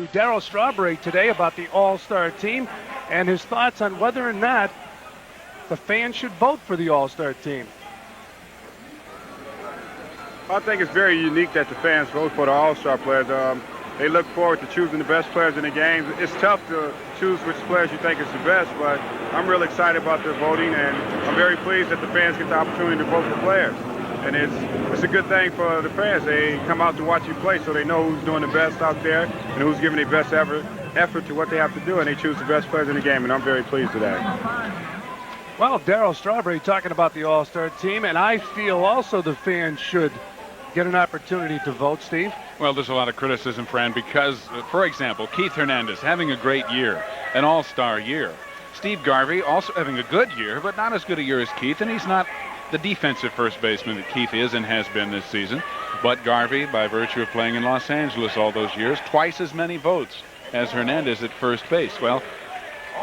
Darryl Strawberry today about the All-Star team and his thoughts on whether or not the fans should vote for the All-Star team. I think it's very unique that the fans vote for the All-Star players. They look forward to choosing the best players in the game. It's tough to choose which players you think is the best, but I'm really excited about the voting, and I'm very pleased that the fans get the opportunity to vote for players. And it's a good thing for the fans. They come out to watch you play, so they know who's doing the best out there and who's giving their best effort to what they have to do, and they choose the best players in the game, and I'm very pleased with that. Well, Darryl Strawberry talking about the All-Star team, and I feel also the fans should get an opportunity to vote, Steve. Well, there's a lot of criticism, Fran, because, for example, Keith Hernandez having a great year, an all-star year. Steve Garvey also having a good year, but not as good a year as Keith, and he's not the defensive first baseman that Keith is and has been this season. But Garvey, by virtue of playing in Los Angeles all those years, twice as many votes as Hernandez at first base. Well,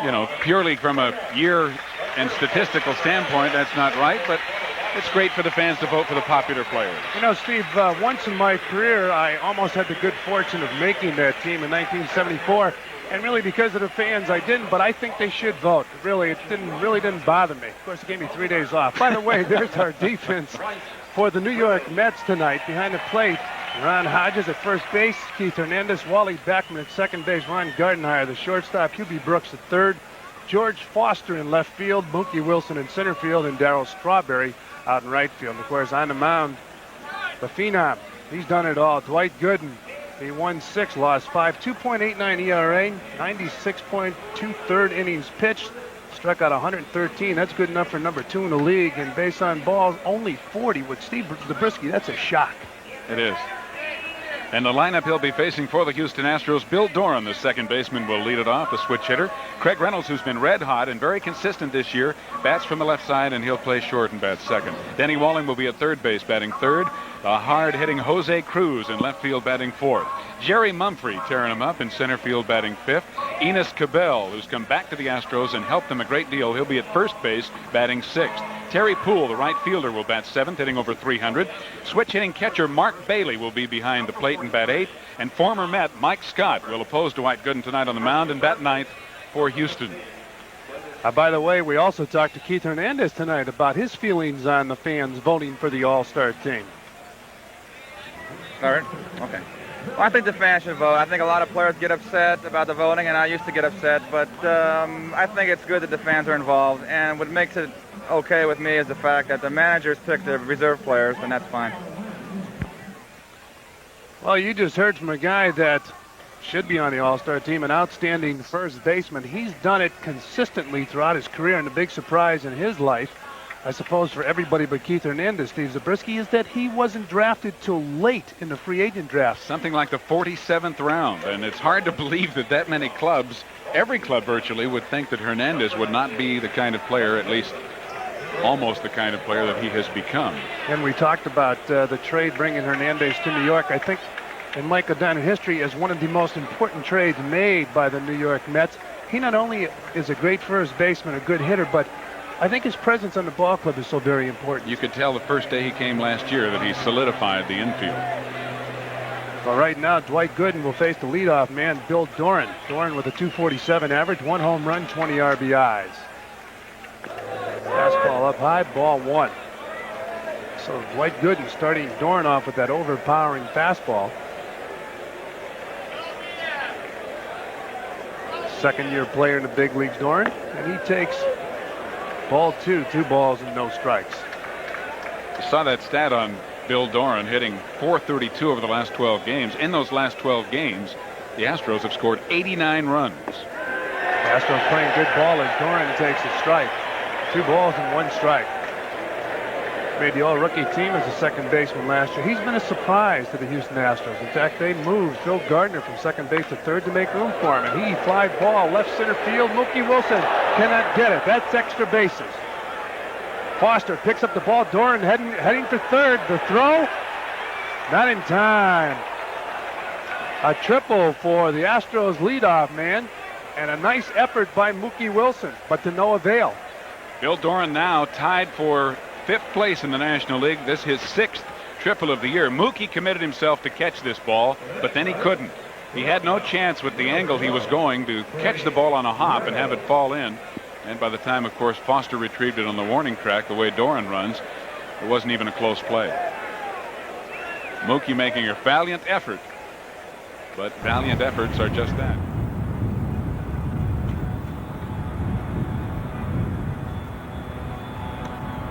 you know, purely from a year and statistical standpoint, that's not right, but it's great for the fans to vote for the popular players. You know, Steve, once in my career, I almost had the good fortune of making that team in 1974. And really, because of the fans, I didn't, but I think they should vote. Really, it didn't bother me. Of course, it gave me 3 days off. By the way, there's our defense for the New York Mets tonight. Behind the plate, Ron Hodges at first base, Keith Hernandez, Wally Backman at second base, Ron Gardenhire, the shortstop, Hubie Brooks at third, George Foster in left field, Mookie Wilson in center field, and Darryl Strawberry out in right field. And of course, on the mound, the phenom, he's done it all. Dwight Gooden, he won 6, lost 5, 2.89 ERA, 96.2 third innings pitched, struck out 113. That's good enough for number 2 in the league. And based on balls, only 40 with Steve Zabriskie. That's a shock. It is. And the lineup he'll be facing for the Houston Astros, Bill Doran, the second baseman, will lead it off, the switch hitter. Craig Reynolds, who's been red hot and very consistent this year, bats from the left side, and he'll play short and bat second. Denny Walling will be at third base, batting third. A hard-hitting Jose Cruz in left field, batting fourth. Jerry Mumphrey tearing him up in center field, batting fifth. Enos Cabell, who's come back to the Astros and helped them a great deal, he'll be at first base, batting sixth. Terry Poole, the right fielder, will bat seventh, hitting over 300. Switch-hitting catcher Mark Bailey will be behind the plate and bat eighth. And former Met Mike Scott will oppose Dwight Gooden tonight on the mound and bat ninth for Houston. By the way, we also talked to Keith Hernandez tonight about his feelings on the fans voting for the All-Star team. All right. Okay. Well, I think the fans should vote. I think a lot of players get upset about the voting, and I used to get upset, but I think it's good that the fans are involved. And what makes it okay with me is the fact that the managers pick the reserve players, and that's fine. Well, you just heard from a guy that should be on the All-Star team, an outstanding first baseman. He's done it consistently throughout his career, and the big surprise in his life, I suppose for everybody but Keith Hernandez, Steve Zabriskie, is that he wasn't drafted till late in the free agent draft. Something like the 47th round, and it's hard to believe that many clubs, every club virtually, would think that Hernandez would not be the kind of player, at least almost the kind of player that he has become. And we talked about the trade bringing Hernandez to New York. I think in Michael Dunn history as one of the most important trades made by the New York Mets. He not only is a great first baseman, a good hitter, but I think his presence on the ball club is so very important. You could tell the first day he came last year that he solidified the infield. Well, right now, Dwight Gooden will face the leadoff man, Bill Doran. Doran with a 247 average, 1 home run, 20 RBIs. Fastball up high, ball 1. So Dwight Gooden starting Doran off with that overpowering fastball. Second-year player in the big leagues, Doran, and he takes ball 2, 2 balls and no strikes. I saw that stat on Bill Doran hitting .432 over the last 12 games. In those last 12 games, the Astros have scored 89 runs. The Astros playing good ball as Doran takes a strike. 2 balls and 1 strike. Made the all-rookie team as a second baseman last year. He's been a surprise to the Houston Astros. In fact, they moved Phil Gardner from second base to third to make room for him. And he fly ball left center field. Mookie Wilson cannot get it. That's extra bases. Foster picks up the ball. Doran heading for third. The throw, not in time. A triple for the Astros leadoff man, and a nice effort by Mookie Wilson, but to no avail. Bill Doran now tied for 5th place in the National League. This is his 6th triple of the year. Mookie committed himself to catch this ball, but then he couldn't. He had no chance with the angle he was going to catch the ball on a hop and have it fall in. And by the time, of course, Foster retrieved it on the warning track, the way Doran runs, it wasn't even a close play. Mookie making a valiant effort, but valiant efforts are just that.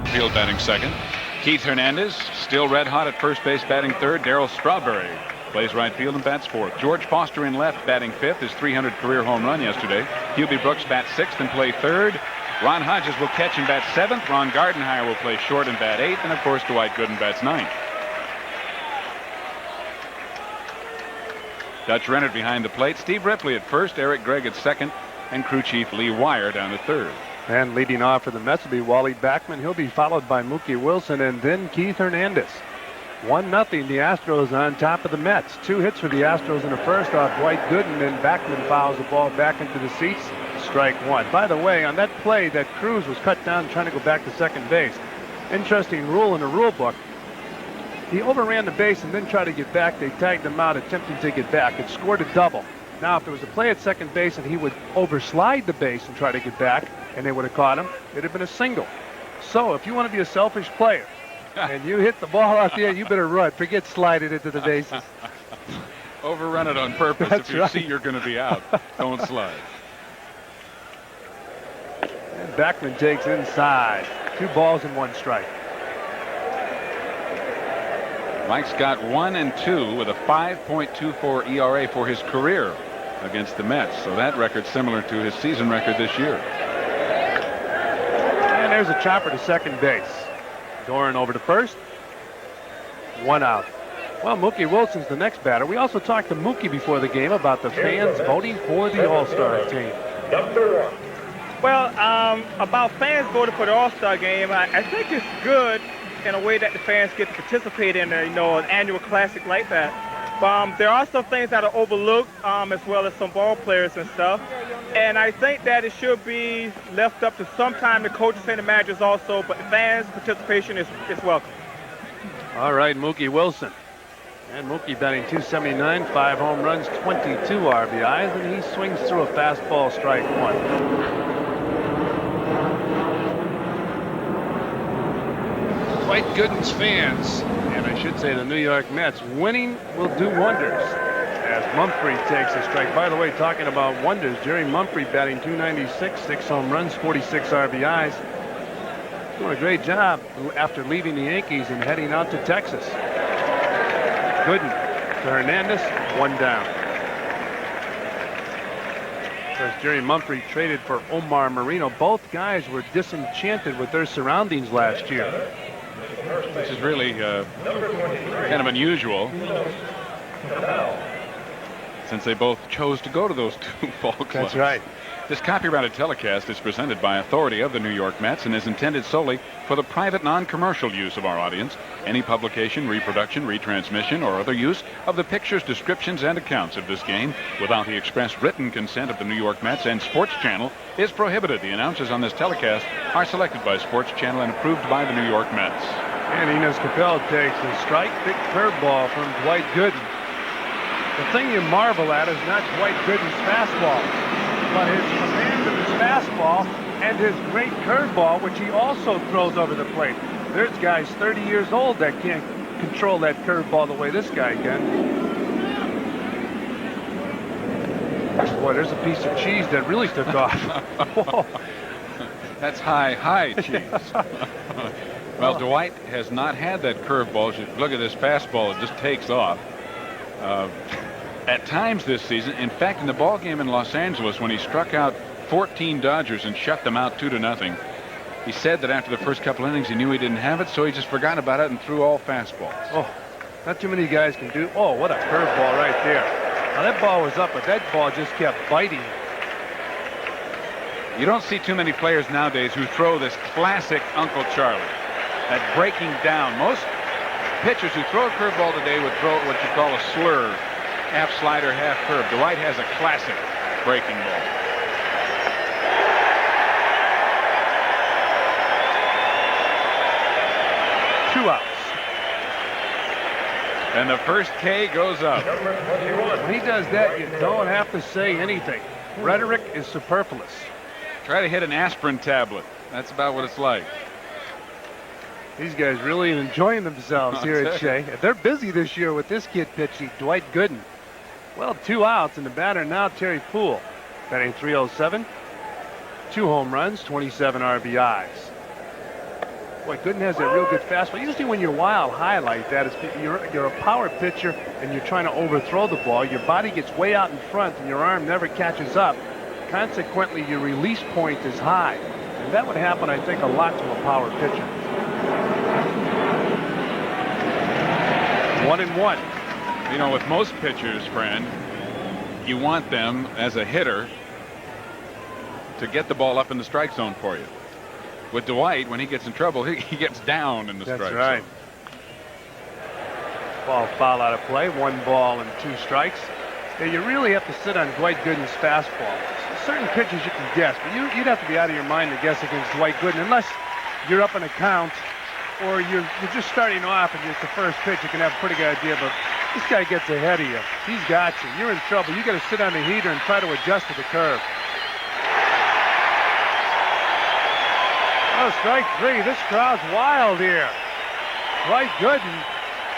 Field batting second. Keith Hernandez still red hot at first base batting third. Darryl Strawberry plays right field and bats fourth. George Foster in left batting fifth, his 300th career home run yesterday. Hubie Brooks bats sixth and play third. Ron Hodges will catch and bat seventh. Ron Gardenhire will play short and bat eighth. And of course Dwight Gooden bats ninth. Dutch Rennert behind the plate. Steve Ripley at first. Eric Gregg at second. And crew chief Lee Wire down at third. And leading off for the Mets will be Wally Backman. He'll be followed by Mookie Wilson and then Keith Hernandez. 1-0, the Astros on top of the Mets. 2 hits for the Astros in the first off Dwight Gooden, and Backman fouls the ball back into the seats. Strike one. By the way, on that play, that Cruz was cut down trying to go back to second base. Interesting rule in the rule book. He overran the base and then tried to get back. They tagged him out attempting to get back. It scored a double. Now, if there was a play at second base and he would overslide the base and try to get back, and they would have caught him, it'd have been a single. So if you want to be a selfish player and you hit the ball out there, you better run. Forget slide it into the bases. Overrun it on purpose. That's if you right. see you're going to be out, don't slide. And Backman takes inside. 2 balls and 1 strike. Mike's got 1 and 2 with a 5.24 ERA for his career against the Mets. So that record's similar to his season record this year. And there's a chopper to second base. Doran over to first. 1 out. Well, Mookie Wilson's the next batter. We also talked to Mookie before the game about the fans voting for the All-Star team. Well, about fans voting for the All-Star game, I think it's good in a way that the fans get to participate in an annual classic like that. There are some things that are overlooked, as well as some ball players and stuff. And I think that it should be left up to sometime the coaches and the managers also, but the fans' participation is welcome. All right, Mookie Wilson. And Mookie batting .279, 5 home runs, 22 RBIs, and he swings through a fastball, strike one. Dwight Gooden's fans, and I should say the New York Mets, winning will do wonders as Mumphrey takes a strike. By the way, talking about wonders, Jerry Mumphrey batting .296, 6 home runs, 46 RBIs. Doing a great job after leaving the Yankees and heading out to Texas. Gooden to Hernandez, 1 down. Because Jerry Mumphrey traded for Omar Marino. Both guys were disenchanted with their surroundings last year. Which is really kind of unusual, since they both chose to go to those 2 ball clubs. That's right. This copyrighted telecast is presented by authority of the New York Mets and is intended solely for the private non-commercial use of our audience. Any publication, reproduction, retransmission, or other use of the pictures, descriptions, and accounts of this game without the express written consent of the New York Mets and SportsChannel is prohibited. The announcers on this telecast are selected by SportsChannel and approved by the New York Mets. And Enos Capel takes a strike. Big curveball from Dwight Gooden. The thing you marvel at is not Dwight Gooden's fastball, but his command of his fastball and his great curveball, which he also throws over the plate. There's guys 30 years old that can't control that curveball the way this guy can. Boy, there's a piece of cheese that really took off. Whoa. That's high cheese. Well, Dwight has not had that curveball. Look at this fastball. It just takes off. At times this season, in fact, in the ball game in Los Angeles, when he struck out 14 Dodgers and shut them out 2-0, he said that after the first couple innings, he knew he didn't have it, so he just forgot about it and threw all fastballs. Oh, not too many guys can do. Oh, what a curveball right there. Now, that ball was up, but that ball just kept biting. You don't see too many players nowadays who throw this classic Uncle Charlie, that breaking down. Most pitchers who throw a curveball today would throw what you call a slur, half slider, half curve. Dwight has a classic breaking ball. Two outs. And the first K goes up. When he does that, you don't have to say anything. Rhetoric is superfluous. Try to hit an aspirin tablet. That's about what it's like. These guys really enjoying themselves here at Shea. They're busy this year with this kid pitching, Dwight Gooden. Well, 2 outs, and the batter now Terry Poole. Batting .307. 2 home runs, 27 RBIs. Boy, Gooden has a real good fastball. Usually when you're wild high like that, you're a power pitcher and you're trying to overthrow the ball. Your body gets way out in front and your arm never catches up. Consequently, your release point is high. And that would happen, I think, a lot to a power pitcher. 1-1. You know, with most pitchers, friend, you want them as a hitter to get the ball up in the strike zone for you. With Dwight, when he gets in trouble, he gets down in the strike zone. That's right. Ball foul out of play. 1 ball and 2 strikes. Yeah, you really have to sit on Dwight Gooden's fastball. Certain pitches you can guess, but you'd have to be out of your mind to guess against Dwight Gooden unless you're up in a count or you're just starting off and it's the first pitch. You can have a pretty good idea, but this guy gets ahead of you. He's got you. You're in trouble. You got to sit on the heater and try to adjust to the curve. Oh, strike 3. This crowd's wild here. Dwight Gooden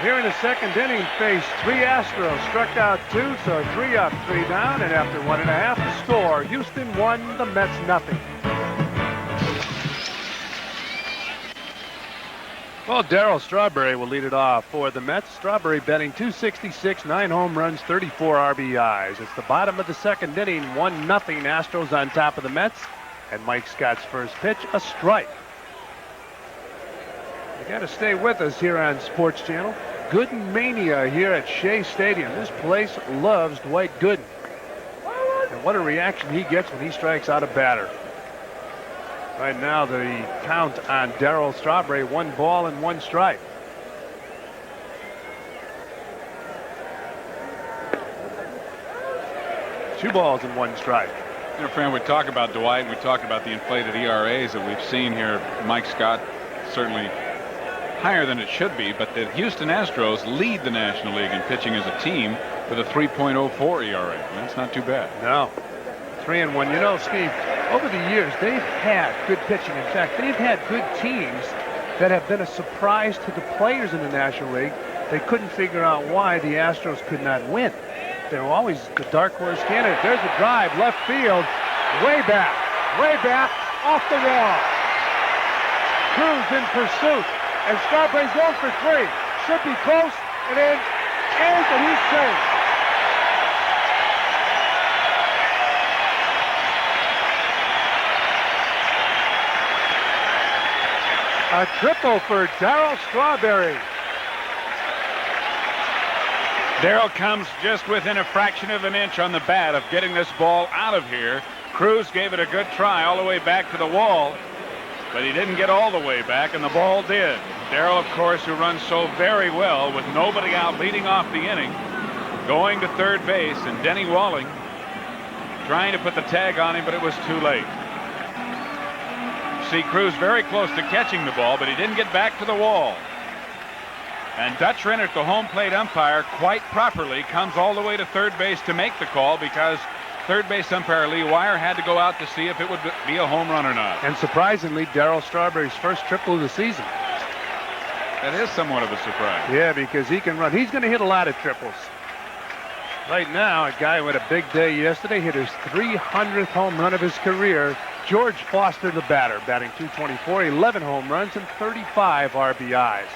here in the second inning faced 3 Astros, struck out 2, so 3 up, 3 down, and after 1.5 the score, Houston 1, the Mets nothing. Well, Darryl Strawberry will lead it off for the Mets. Strawberry batting .266, 9 home runs, 34 RBIs. It's the bottom of the second inning, 1-0 Astros on top of the Mets. And Mike Scott's first pitch, a strike. You got to stay with us here on Sports Channel. Gooden mania here at Shea Stadium. This place loves Dwight Gooden. And what a reaction he gets when he strikes out a batter. Right now the count on Darryl Strawberry, 1 ball and 1 strike. Two balls and 1 strike. You know, friend, we talk about Dwight, we talk about the inflated ERAs that we've seen here. Mike Scott certainly higher than it should be, but the Houston Astros lead the National League in pitching as a team with a 3.04 ERA. That's not too bad. No. 3-1. You know, Steve, over the years, they've had good pitching. In fact, they've had good teams that have been a surprise to the players in the National League. They couldn't figure out why the Astros could not win. They were always the dark horse candidate. There's a drive, left field, way back, off the wall. Cruz in pursuit, and Strawberry's going for 3. Should be close, and then is, and he's safe. A triple for Darryl Strawberry. Darryl comes just within a fraction of an inch on the bat of getting this ball out of here. Cruz gave it a good try all the way back to the wall, but he didn't get all the way back, and the ball did. Darryl, of course, who runs so very well with nobody out leading off the inning, going to third base, and Denny Walling trying to put the tag on him, but it was too late. See Cruz very close to catching the ball, but he didn't get back to the wall. And Dutch Rennert, the home plate umpire, quite properly comes all the way to third base to make the call, because third base umpire Lee Wire had to go out to see if it would be a home run or not. And surprisingly, Darryl Strawberry's first triple of the season. That is somewhat of a surprise. Yeah, because he can run. He's going to hit a lot of triples. Right now, a guy who had a big day yesterday hit his 300th home run of his career. George Foster, the batter, batting .224, 11 home runs and 35 RBIs.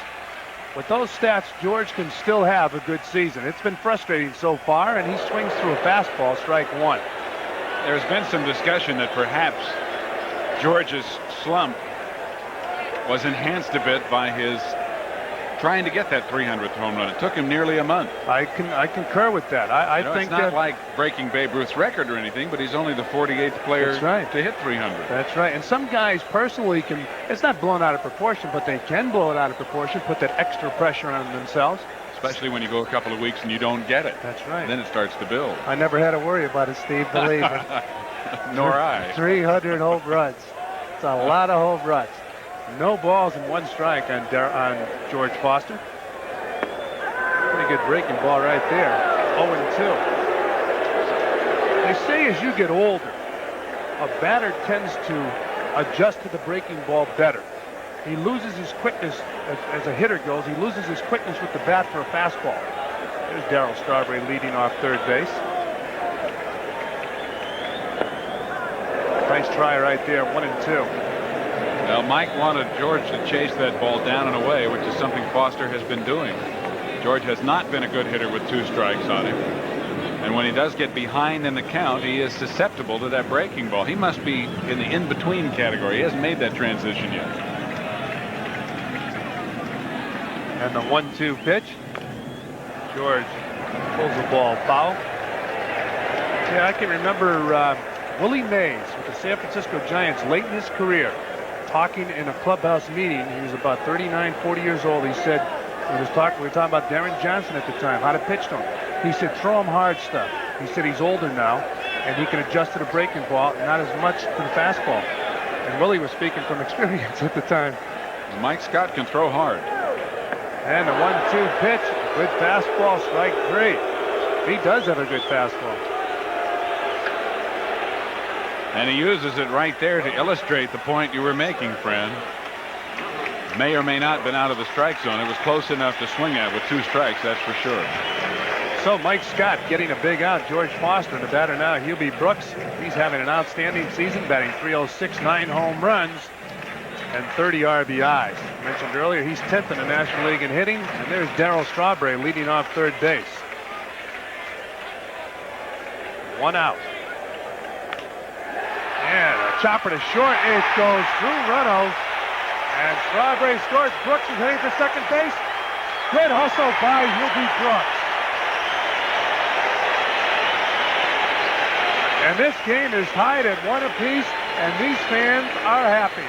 With those stats, George can still have a good season. It's been frustrating so far, and he swings through a fastball, strike 1. There's been some discussion that perhaps George's slump was enhanced a bit by his trying to get that 300th home run. It took him nearly a month. I concur with that. I think it's not like breaking Babe Ruth's record or anything, but he's only the 48th player to hit 300. That's right. And some guys personally can, it's not blown out of proportion, but they can blow it out of proportion, put that extra pressure on themselves. Especially when you go a couple of weeks and you don't get it. That's right. Then it starts to build. I never had to worry about it, Steve, believe me. Nor I. 300 home runs. It's a lot of home runs. No balls and 1 strike on George Foster. Pretty good breaking ball right there. 0-2. They say as you get older, a batter tends to adjust to the breaking ball better. He loses his quickness, as a hitter goes, he loses his quickness with the bat for a fastball. There's Darryl Strawberry leading off third base. Nice try right there, 1-2. Well, Mike wanted George to chase that ball down and away, which is something Foster has been doing. George has not been a good hitter with 2 strikes on him. And when he does get behind in the count, he is susceptible to that breaking ball. He must be in the in-between category. He hasn't made that transition yet. And the 1-2 pitch. George pulls the ball foul. Yeah, I can remember Willie Mays with the San Francisco Giants late in his career talking in a clubhouse meeting. He was about 39, 40 years old. He said, we were talking about Darren Johnson at the time, how to pitch to him. He said, throw him hard stuff. He said he's older now, and he can adjust to the breaking ball, not as much to the fastball. And Willie was speaking from experience at the time. Mike Scott can throw hard. And the 1-2 pitch, good fastball, strike 3. He does have a good fastball. And he uses it right there to illustrate the point you were making, friend. May or may not have been out of the strike zone. It was close enough to swing at with 2 strikes, that's for sure. So Mike Scott getting a big out. George Foster, the batter now, Hubie Brooks. He's having an outstanding season, batting .306, 9 home runs, and 30 RBIs. I mentioned earlier, he's 10th in the National League in hitting, and there's Darryl Strawberry leading off third base. 1 out. And a chopper to short. It goes through runnels. And Strawberry scores. Brooks is heading for second base. Good hustle by Hubie Brooks. And this game is tied at 1 apiece, and these fans are happy.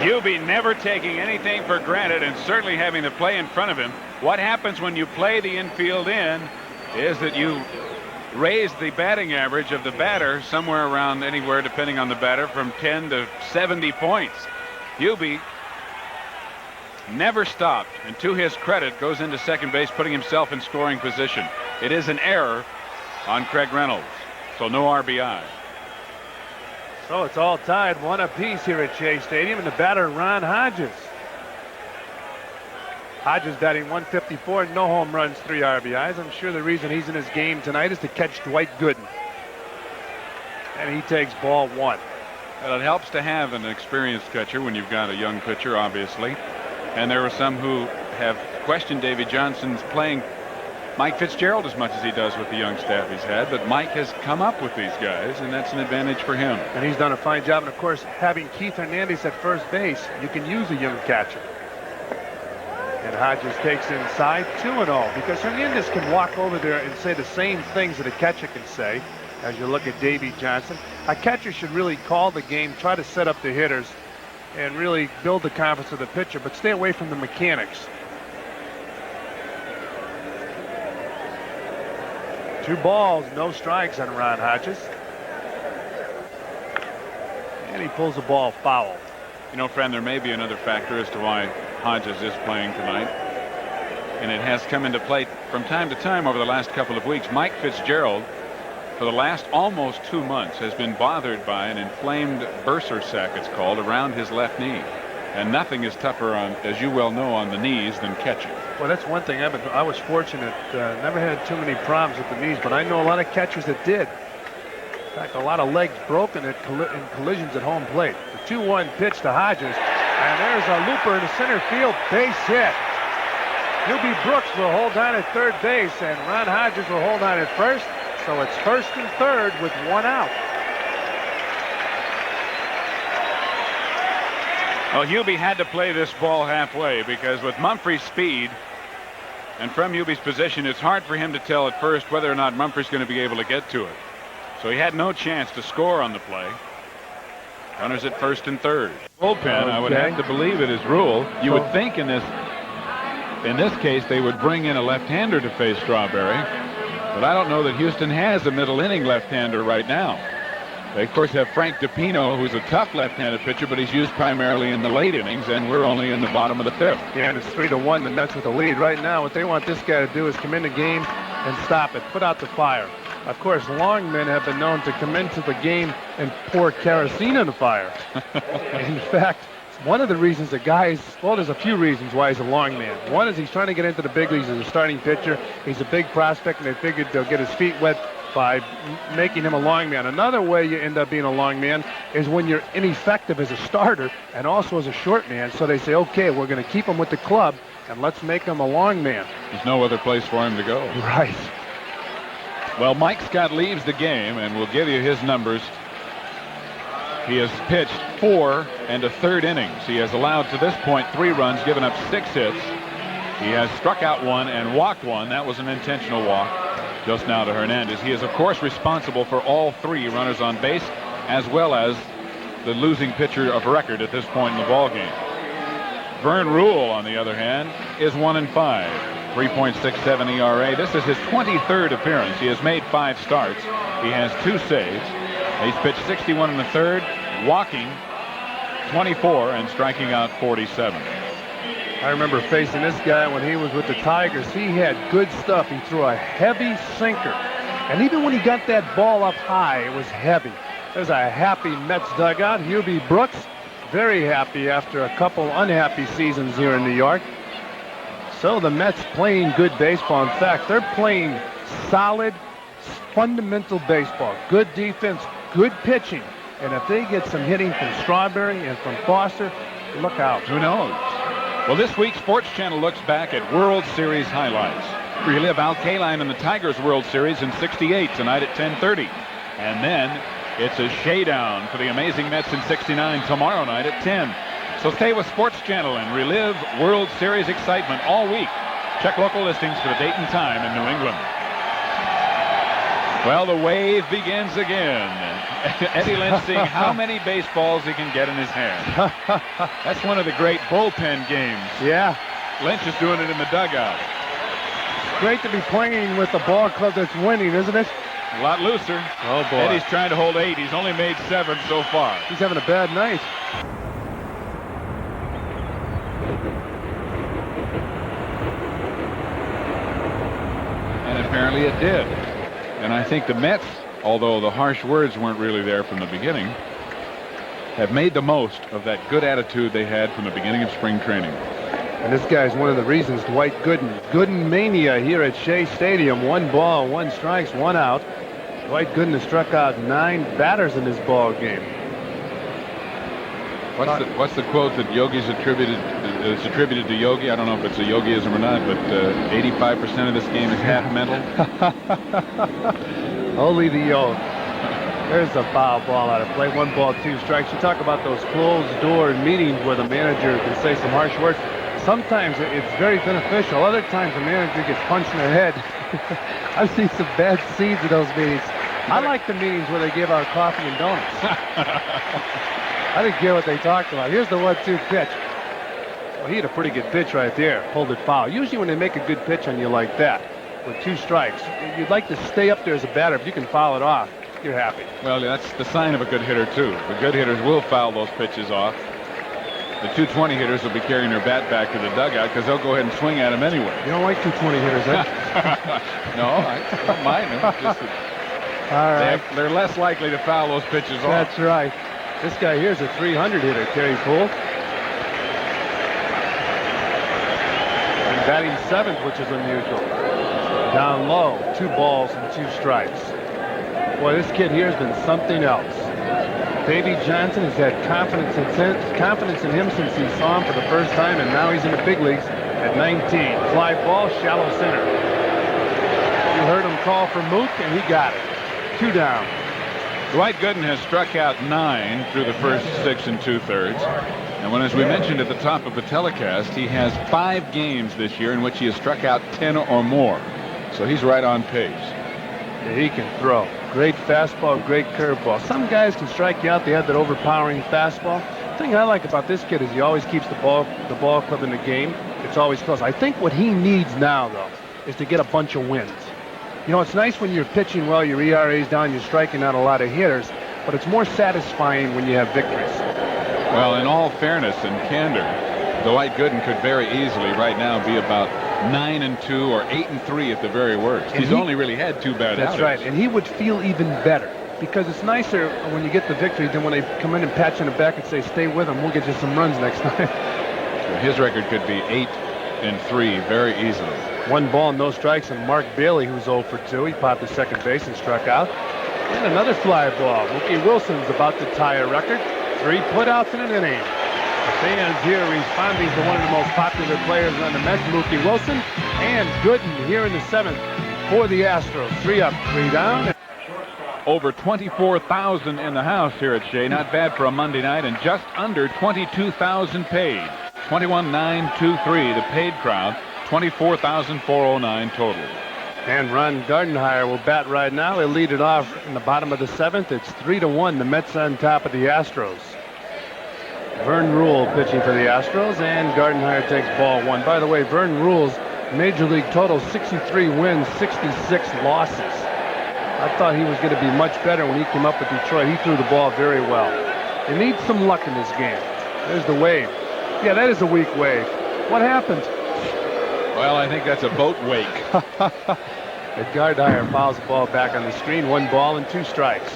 Hubie never taking anything for granted and certainly having the play in front of him. What happens when you play the infield in is that you raise the batting average of the batter somewhere around anywhere, depending on the batter, from 10 to 70 points. Hubie never stopped, and to his credit goes into second base, putting himself in scoring position. It is an error on Craig Reynolds, so no RBI. So it's all tied 1 apiece here at Shea Stadium, and the batter Ron Hodges. Hodges batting .154, no home runs, 3 RBIs. I'm sure the reason he's in his game tonight is to catch Dwight Gooden. And he takes ball 1. Well, it helps to have an experienced catcher when you've got a young pitcher, obviously. And there are some who have questioned Davy Johnson's playing Mike Fitzgerald as much as he does with the young staff he's had. But Mike has come up with these guys, and that's an advantage for him. And he's done a fine job. And, of course, having Keith Hernandez at first base, you can use a young catcher. And Hodges takes inside 2-0, because Hernandez can walk over there and say the same things that a catcher can say. As you look at Davy Johnson, a catcher should really call the game, try to set up the hitters, and really build the confidence of the pitcher, but stay away from the mechanics. 2 balls, no strikes on Ron Hodges. And he pulls the ball foul. You know, friend, there may be another factor as to why Hodges is playing tonight. And it has come into play from time to time over the last couple of weeks. Mike Fitzgerald, for the last almost 2 months, has been bothered by an inflamed bursa sac, it's called, around his left knee. And nothing is tougher on, as you well know, on the knees than catching. Well, that's one thing. I was fortunate. Never had too many problems with the knees, but I know a lot of catchers that did. In fact, a lot of legs broken in collisions at home plate. The 2-1 pitch to Hodges, and there's a looper in the center field, base hit. Hubie Brooks will hold on at third base, and Ron Hodges will hold on at first. So it's first and third with 1 out. Well, Hubie had to play this ball halfway, because with Mumphrey's speed and from Hubie's position, it's hard for him to tell at first whether or not Mumphrey's going to be able to get to it. So he had no chance to score on the play. Runners at first and third. Bullpen, okay. I would have to believe it is rule. You would think in this case they would bring in a left-hander to face Strawberry. But I don't know that Houston has a middle inning left-hander right now. They, of course, have Frank DiPino, who's a tough left-handed pitcher, but he's used primarily in the late innings, and we're only in the bottom of the 5th. Yeah, and it's 3-1. The Mets with the lead right now. What they want this guy to do is come in the game and stop it, put out the fire. Of course, long men have been known to come into the game and pour kerosene on the fire. In fact, one of the reasons the guys, well, there's a few reasons why he's a long man. One is he's trying to get into the big leagues as a starting pitcher. He's a big prospect, and they figured they'll get his feet wet by making him a long man. Another way you end up being a long man is when you're ineffective as a starter and also as a short man. So they say, okay, we're going to keep him with the club and let's make him a long man. There's no other place for him to go. Right. Well, Mike Scott leaves the game, and we'll give you his numbers. He has pitched 4 1/3 innings. He has allowed to this point 3 runs, given up 6 hits. He has struck out 1 and walked 1. That was an intentional walk just now to Hernandez. He is, of course, responsible for all 3 runners on base, as well as the losing pitcher of record at this point in the ball game. Vern Rule, on the other hand, is 1-5, 3.67 ERA. This is his 23rd appearance. He has made 5 starts. He has 2 saves. He's pitched 61 1/3, walking 24 and striking out 47. I remember facing this guy when he was with the Tigers. He had good stuff. He threw a heavy sinker. And even when he got that ball up high, it was heavy. There's a happy Mets dugout. Hubie Brooks, very happy after a couple unhappy seasons here in New York. So the Mets playing good baseball. In fact, they're playing solid, fundamental baseball. Good defense, good pitching. And if they get some hitting from Strawberry and from Foster, look out. Who knows? Well, this week, Sports Channel looks back at World Series highlights. Relive Al Kaline and the Tigers World Series in '68 tonight at 10:30. And then it's a showdown for the amazing Mets in '69 tomorrow night at 10. So stay with Sports Channel and relive World Series excitement all week. Check local listings for the date and time in New England. Well, the wave begins again. Eddie Lynch seeing how many baseballs he can get in his hand. That's one of the great bullpen games. Yeah. Lynch is doing it in the dugout. Great to be playing with a ball club that's winning, isn't it? A lot looser. Oh, boy. Eddie's trying to hold 8. He's only made 7 so far. He's having a bad night. And apparently it did. And I think the Mets, although the harsh words weren't really there from the beginning, have made the most of that good attitude they had from the beginning of spring training. And this guy's one of the reasons, Dwight Gooden. Gooden mania here at Shea Stadium. 1 ball, 1 strikes, 1 out. Dwight Gooden has struck out 9 batters in this ball game. What's the quote that Yogi's attributed to Yogi? I don't know if it's a Yogiism or not, but 85% of this game is half mental. Only the Yogi. There's a foul ball out of play. 1 ball, 2 strikes. You talk about those closed-door meetings where the manager can say some harsh words. Sometimes it's very beneficial. Other times the manager gets punched in the head. I've seen some bad scenes in those meetings. I like the meetings where they give out coffee and donuts. I didn't care what they talked about. Here's the 1-2 pitch. Well, he had a pretty good pitch right there. Pulled it foul. Usually when they make a good pitch on you like that, with 2 strikes, you'd like to stay up there as a batter. If you can foul it off, you're happy. Well, that's the sign of a good hitter, too. The good hitters will foul those pitches off. The 220 hitters will be carrying their bat back to the dugout because they'll go ahead and swing at him anyway. You don't like 220 hitters, eh? No, I don't mind them. Just all right. They're less likely to foul those pitches off. That's right. This guy here is a 300 hitter, Terry Poole. And batting 7th, which is unusual. Down low, 2 balls and 2 strikes. Boy, this kid here has been something else. Davey Johnson has had confidence in him since he saw him for the first time, and now he's in the big leagues at 19. Fly ball, shallow center. You heard him call for Mook, and he got it. 2 down. Dwight Gooden has struck out 9 through the first 6 2/3. And as we mentioned at the top of the telecast, he has 5 games this year in which he has struck out 10 or more. So he's right on pace. Yeah, he can throw. Great fastball, great curveball. Some guys can strike you out. They have that overpowering fastball. The thing I like about this kid is he always keeps the ball club in the game. It's always close. I think what he needs now, though, is to get a bunch of wins. You know, it's nice when you're pitching well, your ERA's down, you're striking out a lot of hitters. but it's more satisfying when you have victories. Well, in all fairness and candor, Dwight Gooden could very easily right now be about 9-2 or 8-3 at the very worst. He's only really had 2 bad outings. That's right, and he would feel even better because it's nicer when you get the victory than when they come in and pat you in the back and say, stay with him, we'll get you some runs next time. His record could be 8-3 very easily. 1 ball, no strikes, and Mark Bailey, who's 0 for 2. He popped to second base and struck out. And another fly ball. Mookie Wilson's about to tie a record. 3 putouts in an inning. The fans here responding to one of the most popular players on the Mets, Mookie Wilson, and Gooden here in the 7th for the Astros. 3 up, 3 down. Over 24,000 in the house here at Shea. Not bad for a Monday night, and just under 22,000 paid. 21,923 the paid crowd. 24,409 total. And Ron Gardenhire will bat right now. He'll lead it off in the bottom of the 7th. It's 3-1. The Mets on top of the Astros. Vern Rule pitching for the Astros, and Gardenhire takes ball 1. By the way, Vern Rule's major league total 63 wins, 66 losses. I thought he was going to be much better when he came up with Detroit. He threw the ball very well. He needs some luck in this game. There's the wave. Yeah, that is a weak wave. What happened? Well, I think that's a boat wake. And Gardenhire fouls the ball back on the screen. 1 ball and 2 strikes.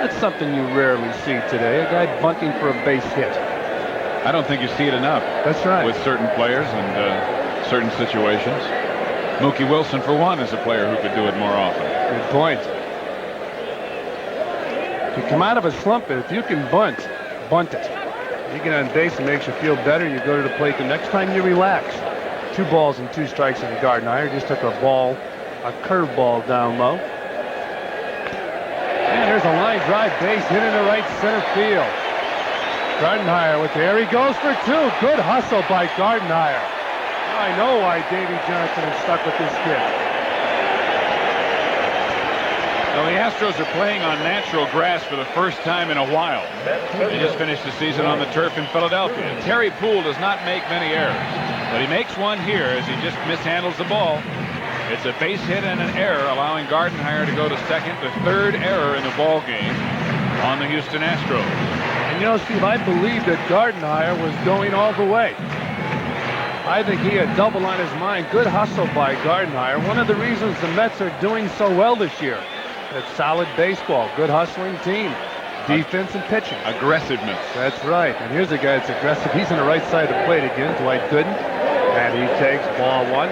That's something you rarely see today. A guy bunting for a base hit. I don't think you see it enough. That's right. With certain players and certain situations. Mookie Wilson, for one, is a player who could do it more often. Good point. You come out of a slump, and if you can bunt it. You get on base and makes you feel better. You go to the plate the next time, you relax. 2 balls and 2 strikes in Gardenhire. Just took a curveball down low. And there's a line drive base hit into right center field. Gardenhire with the air. He goes for 2. Good hustle by Gardenhire. I know why Davey Johnson is stuck with this kid. Now, the Astros are playing on natural grass for the first time in a while. They just finished the season on the turf in Philadelphia. Terry Poole does not make many errors, but he makes one here as he just mishandles the ball. It's a base hit and an error, allowing Gardenhire to go to second, the 3rd error in the ball game on the Houston Astros. And you know, Steve, I believe that Gardenhire was going all the way. I think he had double on his mind. Good hustle by Gardenhire. One of the reasons the Mets are doing so well this year. It's solid baseball, good hustling team, defense and pitching. Aggressiveness. That's right. And here's a guy that's aggressive. He's on the right side of the plate again, Dwight Gooden. And he takes ball 1.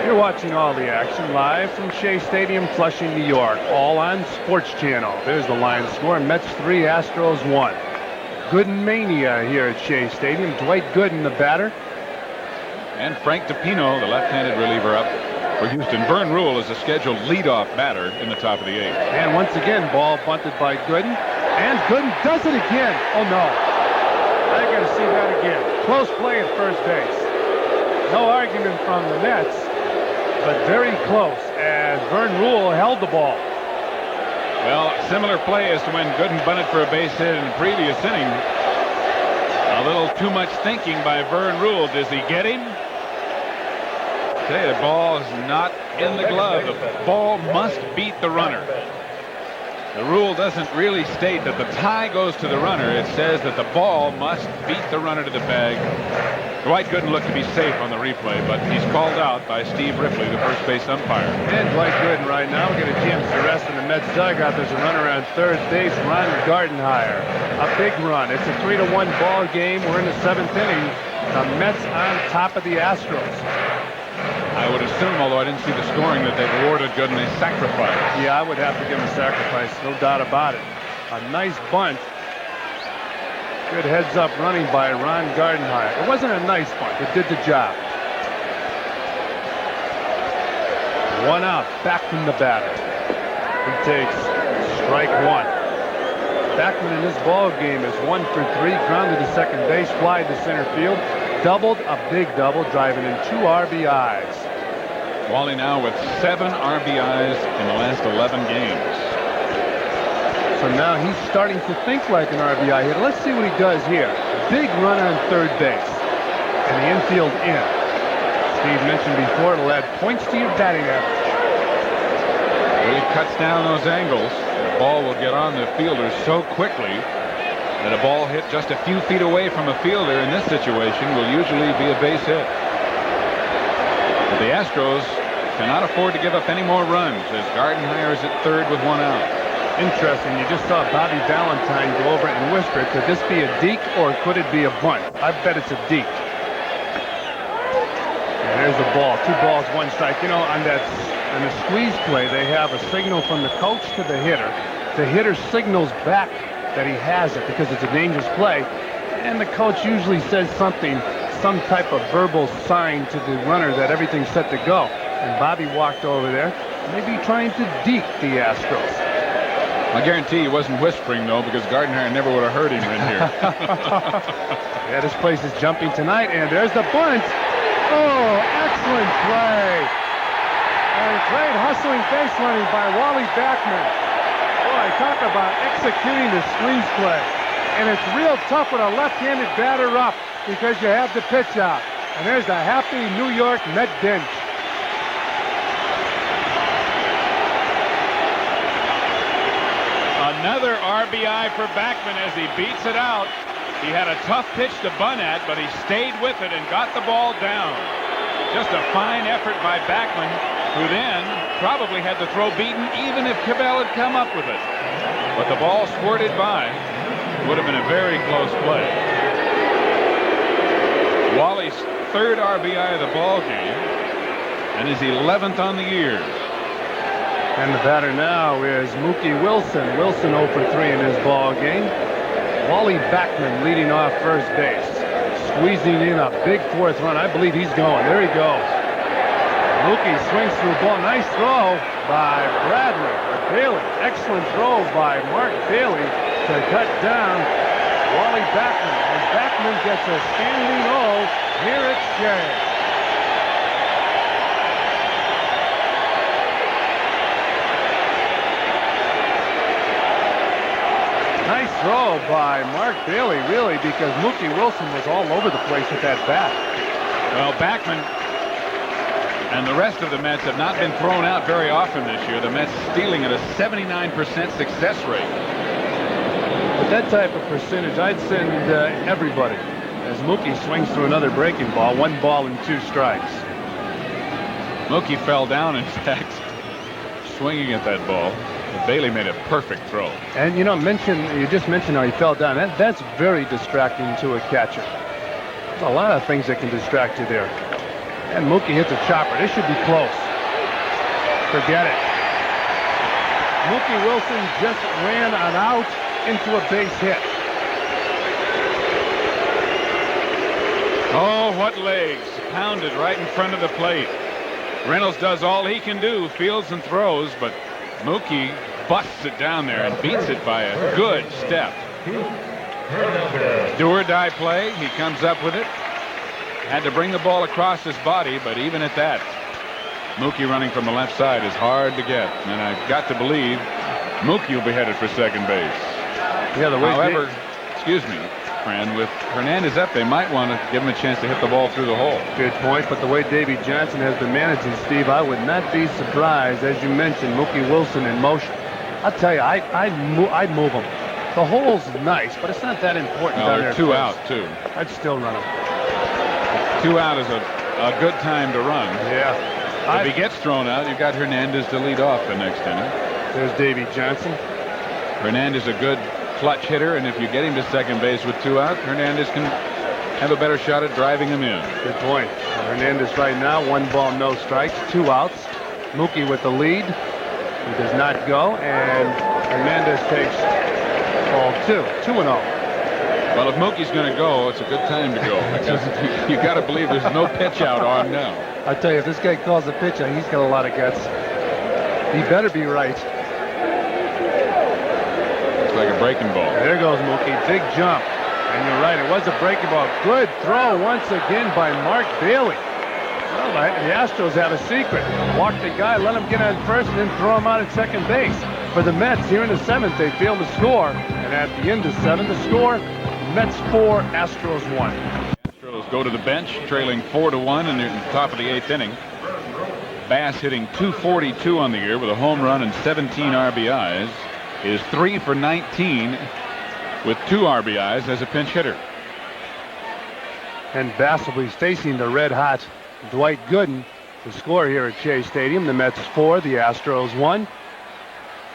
You're watching all the action live from Shea Stadium, Flushing, New York. All on SportsChannel. There's the line score. Mets 3, Astros 1. Gooden mania here at Shea Stadium. Dwight Gooden, the batter. And Frank DePino, the left-handed reliever, up for Houston. Vern Rule is a scheduled leadoff batter in the top of the 8th. And once again, ball bunted by Gooden. And Gooden does it again. Oh, no. I got to see that again. Close play at first base. No argument from the Mets, but very close as Vern Rule held the ball. Well, similar play as to when Gooden bunted for a base hit in the previous inning. A little too much thinking by Vern Rule. Does he get him? Today the ball is not in the glove. The ball must beat the runner. The rule doesn't really state that the tie goes to the runner. It says that the ball must beat the runner to the bag. Dwight Gooden looked to be safe on the replay, but he's called out by Steve Ripley, the first base umpire. And Dwight Gooden right now will get a chance to rest in the Mets dugout. There's a runner on third base, Ron Gardenhire. A big run. It's a 3-1 ball game. We're in the 7th inning. The Mets on top of the Astros. I would assume, although I didn't see the scoring, that they've awarded Gooden a sacrifice. Yeah, I would have to give him a sacrifice, no doubt about it. A nice bunt. Good heads-up running by Ron Gardenhire. It wasn't a nice bunt. It did the job. 1 out, back from the batter. He takes strike 1. Backman in this ball game is 1 for 3, grounded to second base, fly to center field, doubled, a big double, driving in 2 RBIs. Wally now with 7 RBIs in the last 11 games. So now he's starting to think like an RBI hitter. Let's see what he does here. Big run on third base, and the infield in. Steve mentioned before, it'll add points to your batting average. Really cuts down those angles. The ball will get on the fielder so quickly that a ball hit just a few feet away from a fielder in this situation will usually be a base hit. But the Astros cannot afford to give up any more runs as Gardenhire is at third with 1 out. Interesting. You just saw Bobby Valentine go over it and whisper, could this be a deke or could it be a bunt? I bet it's a deke. And there's the ball. 2 balls, 1 strike. You know, on the squeeze play, they have a signal from the coach to the hitter. The hitter signals back that he has it because it's a dangerous play. And the coach usually says something, some type of verbal sign to the runner that everything's set to go. And Bobby walked over there, maybe trying to deke the Astros. I guarantee he wasn't whispering, though, because Gardenhire never would have heard him in here. Yeah, this place is jumping tonight, and there's the bunt. Oh, excellent play. And great hustling base running by Wally Backman. Boy, talk about executing the squeeze play. And it's real tough with a left-handed batter up because you have the pitch out. And there's the happy New York Met bench. Another RBI for Backman as he beats it out. He had a tough pitch to bunt at, but he stayed with it and got the ball down. Just a fine effort by Backman, who then probably had the throw beaten even if Cabell had come up with it. But the ball squirted by. It would have been a very close play. Wally's 3rd RBI of the ball game and his 11th on the year. And the batter now is Mookie Wilson. Wilson 0 for 3 in his ball game. Wally Backman leading off first base. Squeezing in a big 4th run. I believe he's going. There he goes. Mookie swings through the ball. Nice throw by Bradley. Bailey. Excellent throw by Mark Bailey to cut down Wally Backman. And Backman gets a standing O. Here it's Shea. Nice throw by Mark Bailey, really, because Mookie Wilson was all over the place with that bat. Well, Backman and the rest of the Mets have not been thrown out very often this year. The Mets stealing at a 79% success rate. With that type of percentage, I'd send everybody as Mookie swings through another breaking ball. 1 ball and 2 strikes. Mookie fell down, in fact, swinging at that ball. Bailey made a perfect throw. And you know, you just mentioned how he fell down. That's very distracting to a catcher. There's a lot of things that can distract you there. And Mookie hits a chopper. This should be close. Forget it. Mookie Wilson just ran an out into a base hit. Oh, what legs. Pounded right in front of the plate. Reynolds does all he can do, fields and throws, but Mookie busts it down there and beats it by a good step. Do or die play. He comes up with it. Had to bring the ball across his body, but even at that, Mookie running from the left side is hard to get. And I've got to believe Mookie will be headed for second base. Yeah, the way However, excuse me, Fran, with Hernandez up, they might want to give him a chance to hit the ball through the hole. Good point, but the way Davey Johnson has been managing, Steve, I would not be surprised, as you mentioned, Mookie Wilson in motion. I'll tell you, I'd move him. The hole's nice, but it's not that important. No, they're 2 out, too. I'd still run him. 2 out is a good time to run. Yeah. If he gets thrown out, you've got Hernandez to lead off the next inning. There's Davey Johnson. Hernandez a good clutch hitter, and if you get him to second base with 2 out, Hernandez can have a better shot at driving him in. Good point. Hernandez right now, 1 ball, no strikes, 2 outs. Mookie with the lead. He does not go, and Hernandez takes ball 2. 2-0. Well, if Mookie's going to go, it's a good time to go, because you got to believe there's no pitch out on now. I tell you, if this guy calls a pitch out, he's got a lot of guts. He better be right. Looks like a breaking ball. There goes Mookie, big jump. And you're right, it was a breaking ball. Good throw once again by Mark Bailey. Well, the Astros have a secret. Walk the guy, let him get on first, and then throw him out at second base. For the Mets, here in the 7th, they failed to score. And at the end of 7, the score, Mets 4, Astros 1. Astros go to the bench, trailing 4-1 in the top of the 8th inning. Bass hitting .242 on the year with a home run and 17 RBIs, is 3 for 19 with 2 RBIs as a pinch hitter. And Bass will be facing the red-hot Dwight Gooden to score here at Shea Stadium. The Mets 4, the Astros 1.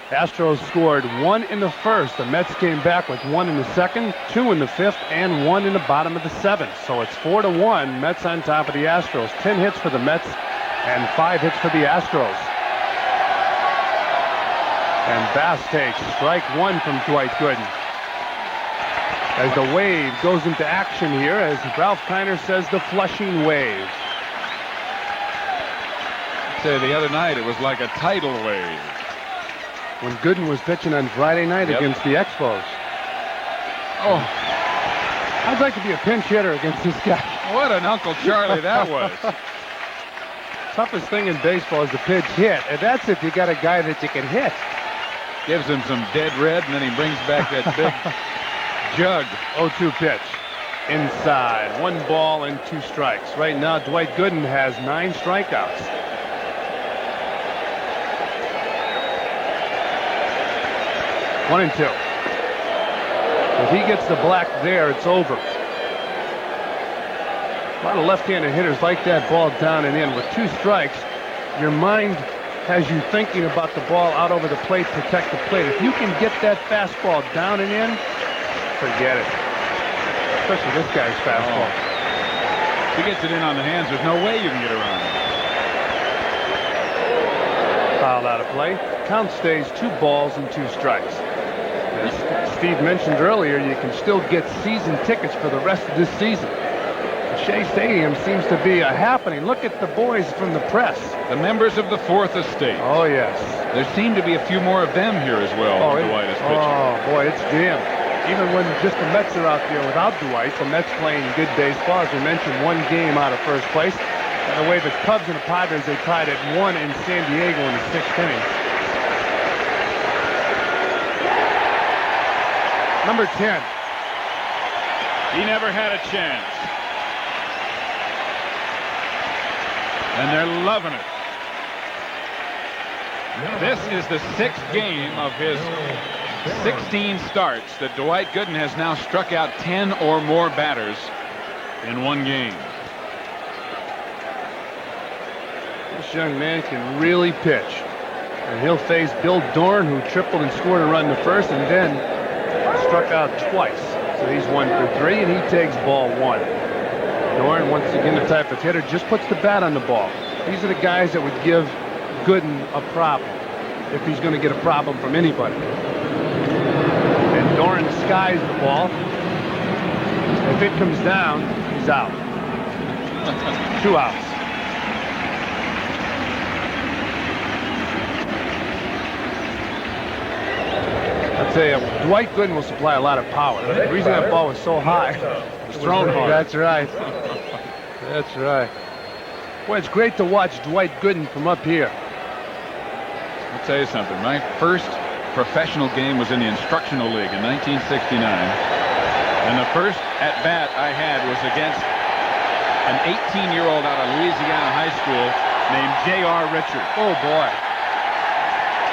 Astros scored 1 in the first. The Mets came back with 1 in the second, 2 in the fifth, and 1 in the bottom of the seventh. So it's 4-1. Mets on top of the Astros. 10 hits for the Mets and 5 hits for the Astros. And Bass takes strike 1 from Dwight Gooden. As the wave goes into action here, as Ralph Kiner says, the Flushing Wave. I'd say the other night it was like a tidal wave. When Gooden was pitching on Friday night against the Expos. Oh, I'd like to be a pinch hitter against this guy. what an Uncle Charlie that was. Toughest thing in baseball is the pinch hit, and that's if you got a guy that you can hit. Gives him some dead red, and then he brings back that big jug. 0-2 pitch. Inside. 1 ball and 2 strikes. Right now, Dwight Gooden has 9 strikeouts. One and 2. If he gets the black there, it's over. A lot of left-handed hitters like that ball down and in. With 2 strikes, your mind has you thinking about the ball out over the plate, protect the plate. If you can get that fastball down and in, forget it. Especially this guy's fastball. If he gets it in on the hands, there's no way you can get around it. Foul out of play. Count stays 2 balls and 2 strikes. As Steve mentioned earlier, you can still get season tickets for the rest of this season. Shea Stadium seems to be a happening. Look at the boys from the press. The members of the Fourth Estate. Oh, yes. There seem to be a few more of them here as well. Dwight is pitching. Oh, boy, it's jammed. Even when just the Mets are out there without Dwight, the Mets playing good baseball. As we mentioned, 1 game out of first place. And the way the Cubs and the Padres, they tied at 1 in San Diego in the 6th inning. Number 10. He never had a chance. And they're loving it. This is the 6th game of his 16 starts that Dwight Gooden has now struck out 10 or more batters in 1 game. This young man can really pitch. And he'll face Bill Dorn, who tripled and scored a run in the first and then struck out twice. So he's 1 for 3, and he takes ball 1. Dorn, once again, the type of hitter, just puts the bat on the ball. These are the guys that would give Gooden a problem if he's going to get a problem from anybody. And Dorn skies the ball. If it comes down, he's out. 2 outs. I'd say Dwight Gooden will supply a lot of power. The reason that ball was so high was thrown hard. That's right. That's right. Boy, it's great to watch Dwight Gooden from up here. I'll tell you something. My first professional game was in the Instructional League in 1969. And the first at-bat I had was against an 18-year-old out of Louisiana high school named J.R. Richard. Oh, boy.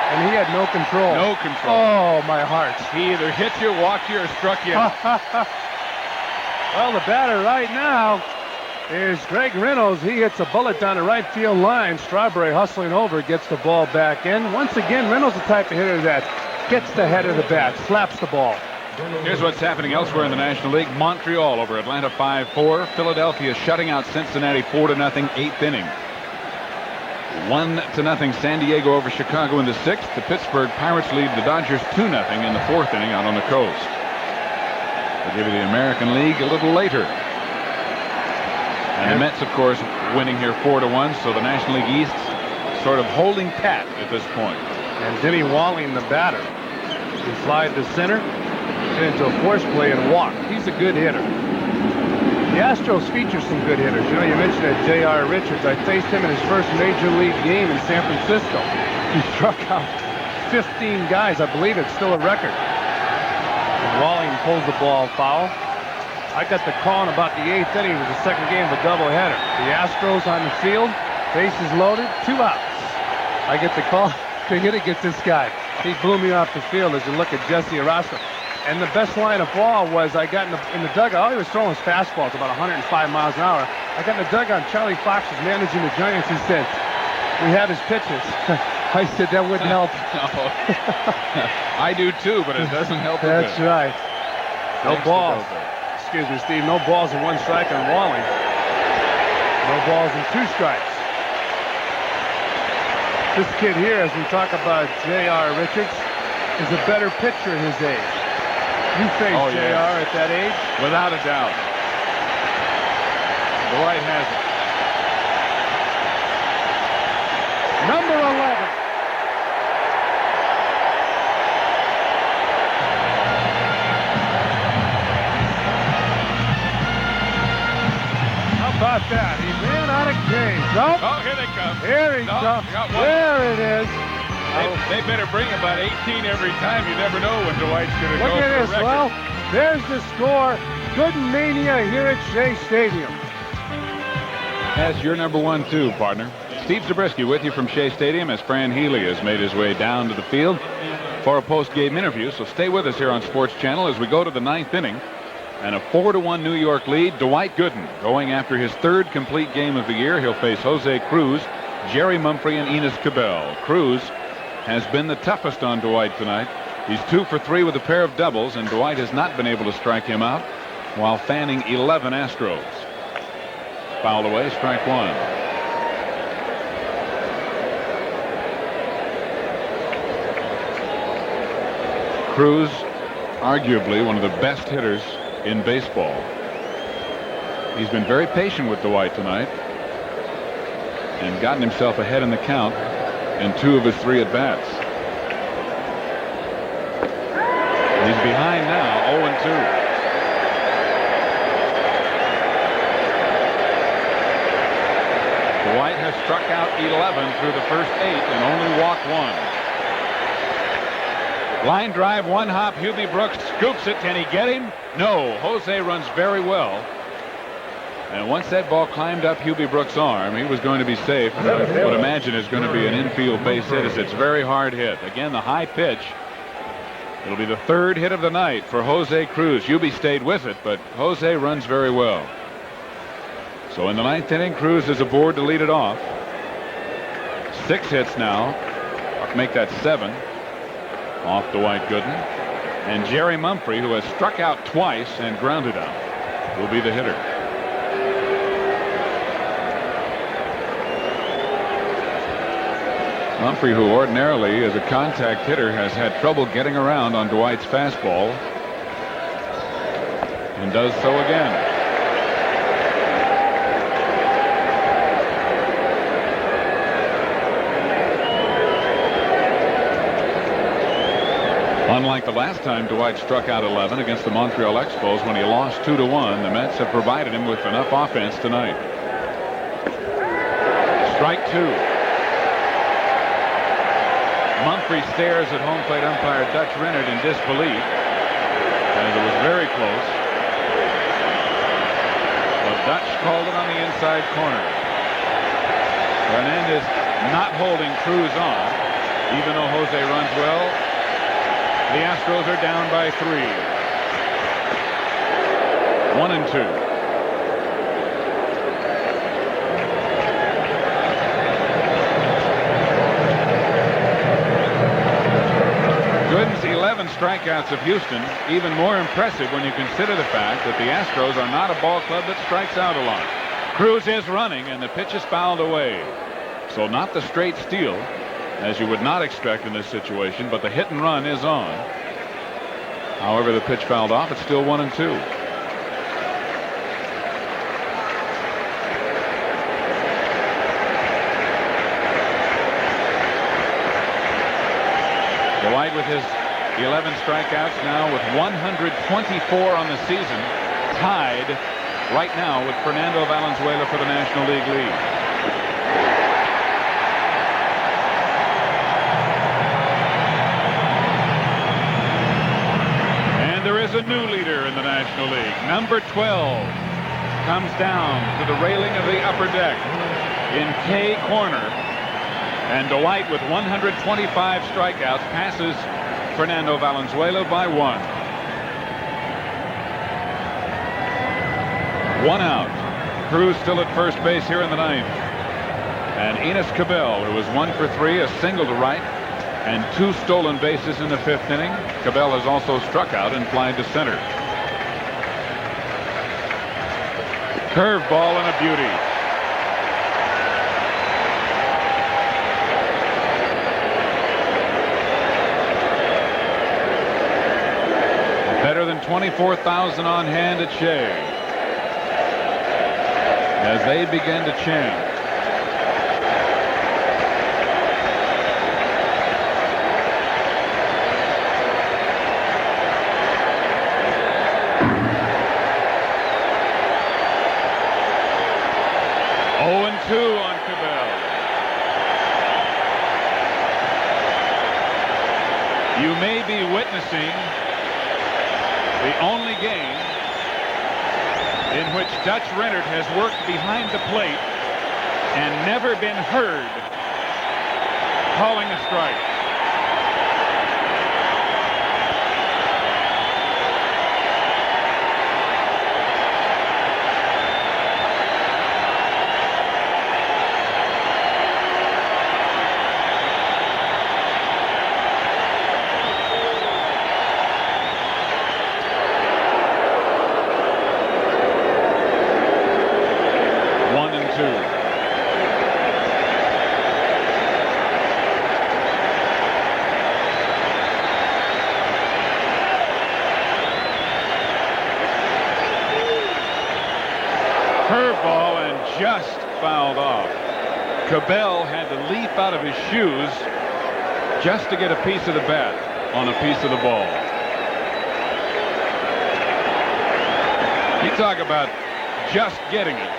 And he had no control. No control. Oh, my heart. He either hit you, walked you, or struck you. Well, the batter right now is Greg Reynolds. He hits a bullet down the right field line. Strawberry hustling over, gets the ball back in. Once again, Reynolds the type of hitter that gets the head of the bat, slaps the ball. Here's what's happening elsewhere in the National League. Montreal over Atlanta 5-4. Philadelphia shutting out Cincinnati 4-0, 8th inning. 1-0 San Diego over Chicago in the 6th. The Pittsburgh Pirates lead the Dodgers 2-0 in the 4th inning out on the coast. We'll give you the American League a little later. And the Mets, of course, winning here 4-1. So the National League East sort of holding pat at this point. And Denny Walling, the batter. He slide to center, get into a force play and walk. He's a good hitter. The Astros feature some good hitters. You know, you mentioned that J.R. Richards. I faced him in his first major league game in San Francisco. He struck out 15 guys. I believe it's still a record. And Walling pulls the ball foul. I got the call in about the 8th inning. It was the second game of a doubleheader. The Astros on the field Bases loaded, 2 outs. I get the call to hit against this guy. He blew me off the field as you look at Jesse Arasta. And the best line of ball was I got in the dugout. All he was throwing was fastballs, about 105 miles an hour. I got in the dugout. Charlie Fox was managing the Giants. He said, "We have his pitches." I said, "That wouldn't help." No. I do too, but it doesn't help. That's right. No Thanks balls. to Goldberg. Excuse me, Steve. No balls and 1 strike on Wally. No balls and 2 strikes. This kid here, as we talk about J.R. Richards, is a better pitcher at his age. You faced J.R. at that age? Without a doubt. Dwight has it. Number 11. How about that? He ran out of games. Oh, here they come. Here he comes. There it is. They better bring about 18 every time. You never know when Dwight's going to go Look at for this. a record. Well, there's the score. Gooden mania here at Shea Stadium. That's your number 1, too, partner. Steve Zabriskie with you from Shea Stadium as Fran Healy has made his way down to the field for a post-game interview. So stay with us here on Sports Channel as we go to the 9th inning. And a 4-1 New York lead. Dwight Gooden going after his 3rd complete game of the year. He'll face Jose Cruz, Jerry Mumphrey, and Enos Cabell. Cruz has been the toughest on Dwight tonight. He's 2 for 3 with a pair of doubles, and Dwight has not been able to strike him out while fanning 11 Astros. Fouled away, strike 1. Cruz, arguably one of the best hitters in baseball. He's been very patient with Dwight tonight and gotten himself ahead in the count in 2 of his 3 at-bats. He's behind now, 0-2. Dwight has struck out 11 through the first 8 and only walked 1. Line drive, 1 hop. Hubie Brooks scoops it. Can he get him? No. Jose runs very well. And once that ball climbed up Hubie Brooks' arm, he was going to be safe. I would imagine it's going to be an infield base hit as it's very hard hit. Again, the high pitch. It'll be the 3rd hit of the night for Jose Cruz. Hubie stayed with it, but Jose runs very well. So in the 9th inning, Cruz is aboard to lead it off. 6 hits now. Make that 7 off Dwight Gooden. And Jerry Mumphrey, who has struck out twice and grounded out, will be the hitter. Mumphrey, who ordinarily is a contact hitter, has had trouble getting around on Dwight's fastball and does so again. Unlike the last time Dwight struck out 11 against the Montreal Expos when he lost 2-1, the Mets have provided him with enough offense tonight. Strike 2. Mumphrey stares at home plate umpire Dutch Rennert in disbelief as it was very close. But Dutch called it on the inside corner. Hernandez not holding Cruz on, even though Jose runs well. The Astros are down by 3. 1-2. Gooden's 11 strikeouts of Houston, even more impressive when you consider the fact that the Astros are not a ball club that strikes out a lot. Cruz is running, and the pitch is fouled away. So not the straight steal, as you would not expect in this situation, but the hit and run is on. However, the pitch fouled off. It's still 1-2. Dwight with his 11 strikeouts now with 124 on the season, tied right now with Fernando Valenzuela for the National League lead. And there is a new leader in the National League. Number 12 comes down to the railing of the upper deck. in K corner. And Dwight, with 125 strikeouts, passes Fernando Valenzuela by 1. 1 out. Cruz still at first base here in the 9th. And Enos Cabell, who was 1 for 3, a single to right, and 2 stolen bases in the 5th inning. Cabell has also struck out and flied to center. Curveball and a beauty. Better than 24,000 on hand at Shea as they begin to chant. On Cabell. You may be witnessing the only game in which Dutch Rennert has worked behind the plate and never been heard calling a strike. Curveball and just fouled off. Cabell had to leap out of his shoes just to get a piece of the bat on a piece of the ball. You talk about just getting it.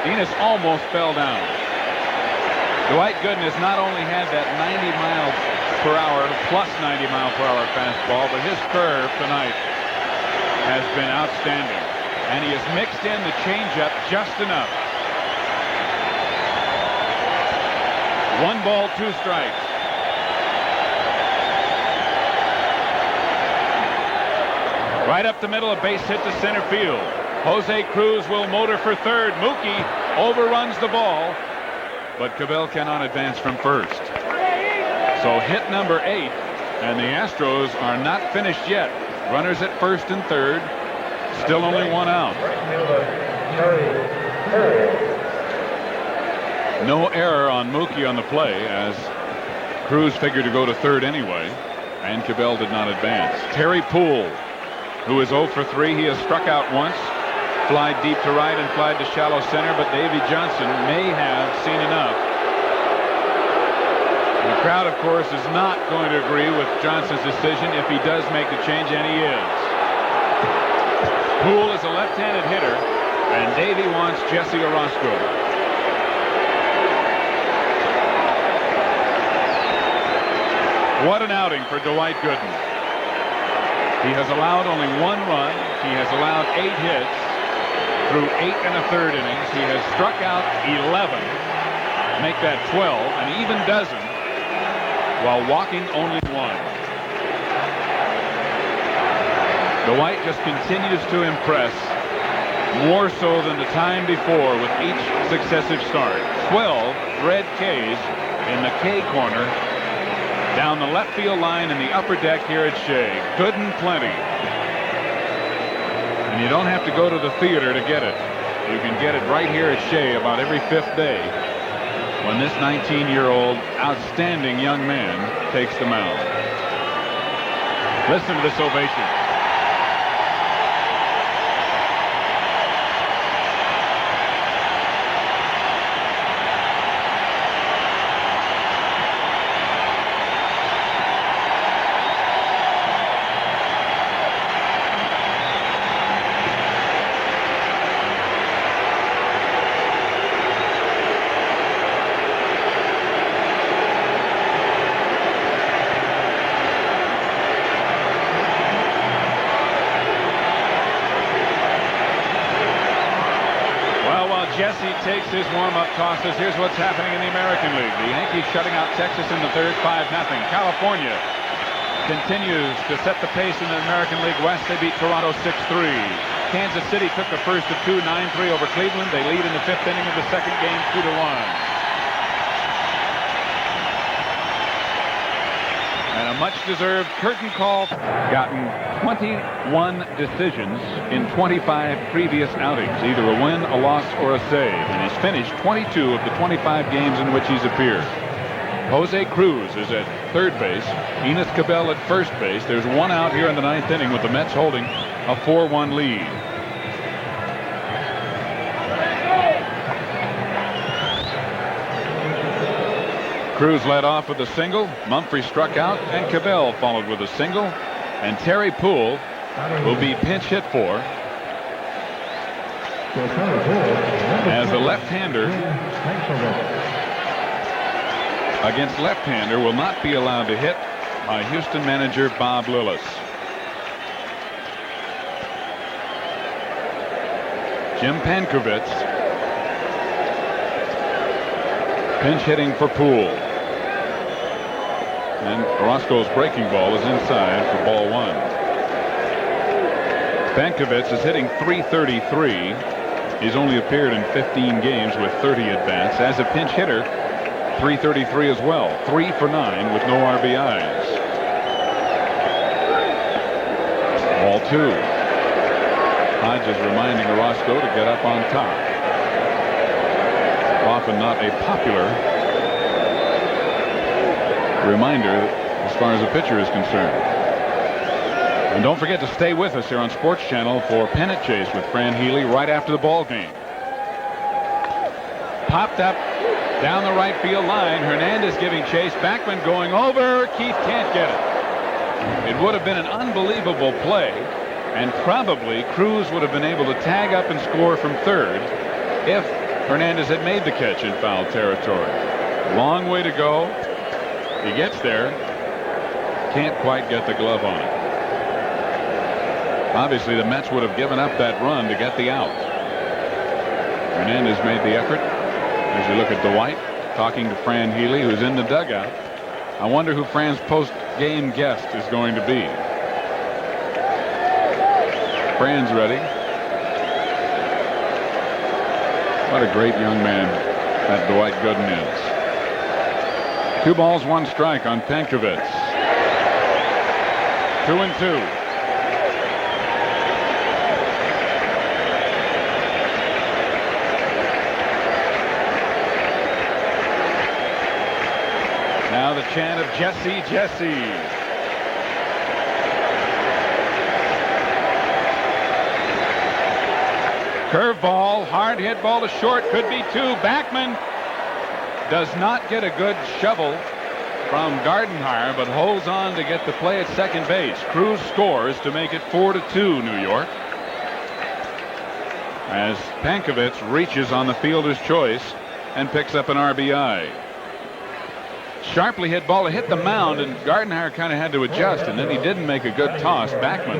Enos almost fell down. Dwight Gooden has not only had that 90 miles per hour plus 90 mile per hour fastball, but his curve tonight has been outstanding. And he has mixed in the changeup just enough. 1 ball, 2 strikes. Right up the middle, a base hit to center field. Jose Cruz will motor for third. Mookie overruns the ball, but Cabell cannot advance from first. So hit number 8, and the Astros are not finished yet. Runners at first and third. Still only 1 out. No error on Mookie on the play, as Cruz figured to go to third anyway, and Cabell did not advance. Terry Poole, who is 0 for 3. He has struck out once, flied deep to right and flied to shallow center, but Davy Johnson may have seen enough. The crowd, of course, is not going to agree with Johnson's decision if he does make the change, and he is. Poole is a left-handed hitter, and Davy wants Jesse Orozco. What an outing for Dwight Gooden. He has allowed only 1 run. He has allowed 8 hits through 8 1/3 innings. He has struck out 11, make that 12, an even dozen, while walking only 1. Dwight just continues to impress, more so than the time before with each successive start. 12 red Ks in the K corner, down the left field line in the upper deck here at Shea. Gooden plenty. And you don't have to go to the theater to get it. You can get it right here at Shea about every 5th day when this 19-year-old outstanding young man takes the mound. Listen to this ovation. Jesse takes his warm-up tosses. Here's what's happening in the American League. The Yankees shutting out Texas in the third, 5-0. California continues to set the pace in the American League West. They beat Toronto 6-3. Kansas City took the first of two, 9-3 over Cleveland. They lead in the fifth inning of the second game, 2-1. And a much-deserved curtain call. Gotten 21 decisions in 25 previous outings, either a win, a loss, or a save. And he's finished 22 of the 25 games in which he's appeared. Jose Cruz is at third base. Enos Cabell at first base. There's one out here in the ninth inning with the Mets holding a 4-1 lead. Cruz led off with a single. Mumphrey struck out, and Cabell followed with a single. And Terry Poole will be pinch hit for, as a left-hander against left-hander will not be allowed to hit by Houston manager Bob Lillis. Jim Pankovitz pinch hitting for Poole. And Orozco's breaking ball is inside for ball one. Pankovitz is hitting .333. He's only appeared in 15 games with 30 at-bats. As a pinch hitter, .333 as well. 3 for 9 with no RBIs. Ball two. Hodges reminding Orozco to get up on top. Often not a popular reminder as far as a pitcher is concerned. And don't forget to stay with us here on Sports Channel for Pennant Chase with Fran Healy right after the ball game. Popped up down the right field line. Hernandez giving chase. Backman going over. Keith can't get it. It would have been an unbelievable play, and probably Cruz would have been able to tag up and score from third if Hernandez had made the catch in foul territory. Long way to go. He gets there. Can't quite get the glove on it. Obviously, the Mets would have given up that run to get the out. Hernandez made the effort. As you look at Dwight talking to Fran Healy, who's in the dugout. I wonder who Fran's post-game guest is going to be. Fran's ready. What a great young man that Dwight Gooden is. 2 balls, 1 strike on Pankovitz. 2-2. Now the chant of Jesse, Jesse. Curveball, hard hit ball to short, could be 2. Backman does not get a good shovel from Gardenhire, but holds on to get the play at second base. Cruz scores to make it 4-2 New York, as Pankovitz reaches on the fielder's choice and picks up an RBI. Sharply hit ball to hit the mound, and Gardenhire kind of had to adjust, and then he didn't make a good toss. Backman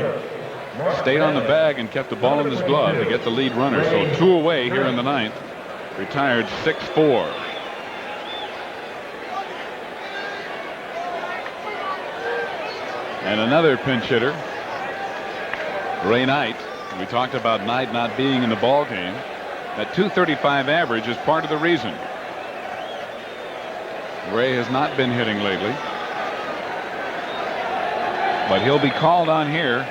stayed on the bag and kept the ball in his glove to get the lead runner. So 2 away here in the ninth. Retired 6-4. And another pinch hitter, Ray Knight. We talked about Knight not being in the ball game. That .235 average is part of the reason. Ray has not been hitting lately, but he'll be called on here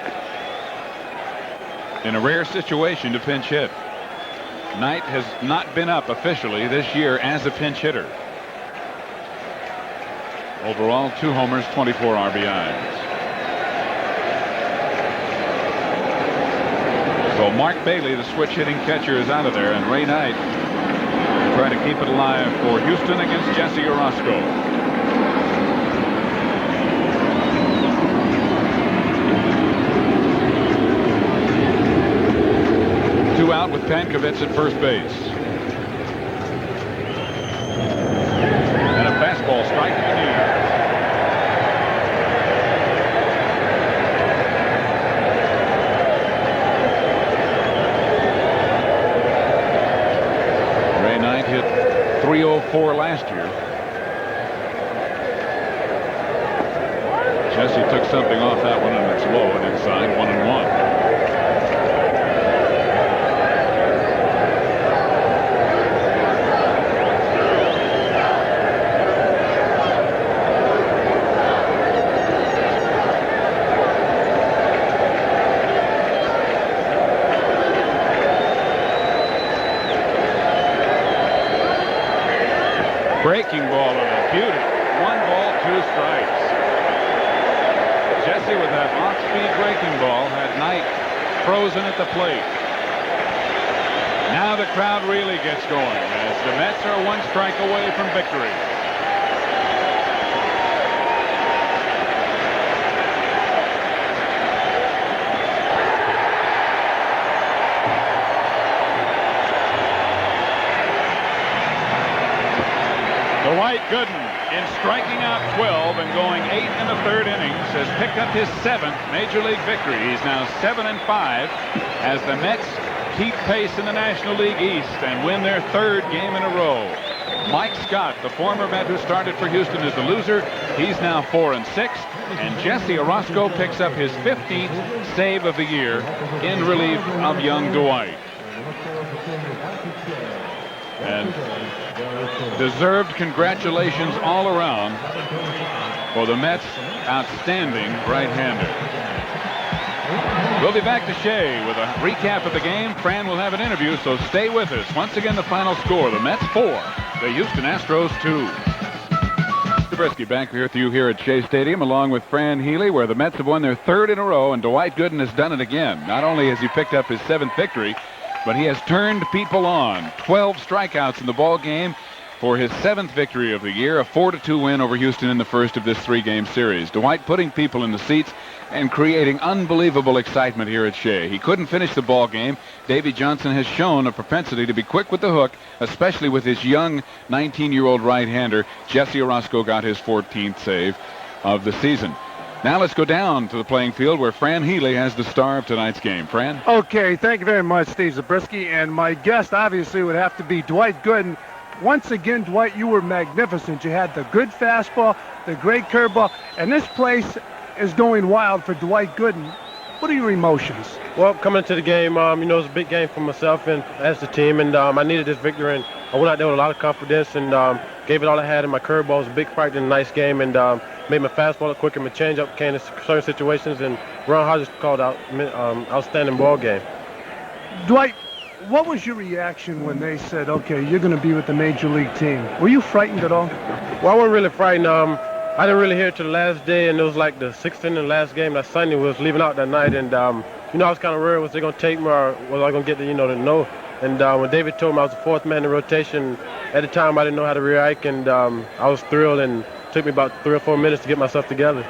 in a rare situation to pinch hit. Knight has not been up officially this year as a pinch hitter. Overall, 2 homers, 24 RBIs. So Mark Bailey, the switch hitting catcher, is out of there, and Ray Knight will try to keep it alive for Houston against Jesse Orozco. Two out with Pankovitz at first base. And a fastball striking the knee. 4 last year. Jesse took something off that one, and it's low and inside, 1-1. Breaking ball on a beauty. 1 ball, 2 strikes. Jesse with that off-speed breaking ball had Knight frozen at the plate. Now the crowd really gets going as the Mets are 1 strike away from victory. Dwight Gooden, in striking out 12 and going 8 in the 3rd innings, has picked up his 7th Major League victory. He's now 7-5 as the Mets keep pace in the National League East and win their 3rd game in a row. Mike Scott, the former Met who started for Houston, is the loser. He's now 4-6, and Jesse Orosco picks up his 15th save of the year in relief of young Dwight. And deserved congratulations all around for the Mets' outstanding right-hander. We'll be back to Shea with a recap of the game. Fran will have an interview, so stay with us. Once again, the final score, the Mets 4, the Houston Astros 2. Zabriskie back here with you here at Shea Stadium along with Fran Healy, where the Mets have won their 3rd in a row, and Dwight Gooden has done it again. Not only has he picked up his 7th victory, but he has turned people on. 12 strikeouts in the ball game for his 7th victory of the year, a 4-2 win over Houston in the first of this 3-game series. Dwight putting people in the seats and creating unbelievable excitement here at Shea. He couldn't finish the ball game. Davey Johnson has shown a propensity to be quick with the hook, especially with his young 19-year-old right-hander. Jesse Orosco got his 14th save of the season. Now let's go down to the playing field where Fran Healy has the star of tonight's game. Fran? Okay, thank you very much, Steve Zabriskie. And my guest obviously would have to be Dwight Gooden. Once again, Dwight, you were magnificent. You had the good fastball, the great curveball, and this place is going wild for Dwight Gooden. What are your emotions? Well, coming into the game, you know, it's a big game for myself and as the team, and I needed this victory, and I went out there with a lot of confidence and gave it all I had, and my curveball was a big fight in a nice game, and made my fastball look quicker, my changeup came in certain situations, and Ron Hodges called out outstanding ball game. Dwight, what was your reaction when they said, okay, you're going to be with the Major League team? Were you frightened at all? Well, I wasn't really frightened. I didn't really hear it till the last day, and it was like the 6th inning, last game that Sunday was leaving out that night, and you know, I was kind of worried, was they going to take me or was I going to get the, you know, to know? And when David told me I was the 4th man in the rotation, at the time I didn't know how to react, and I was thrilled, and it took me about 3 or 4 minutes to get myself together.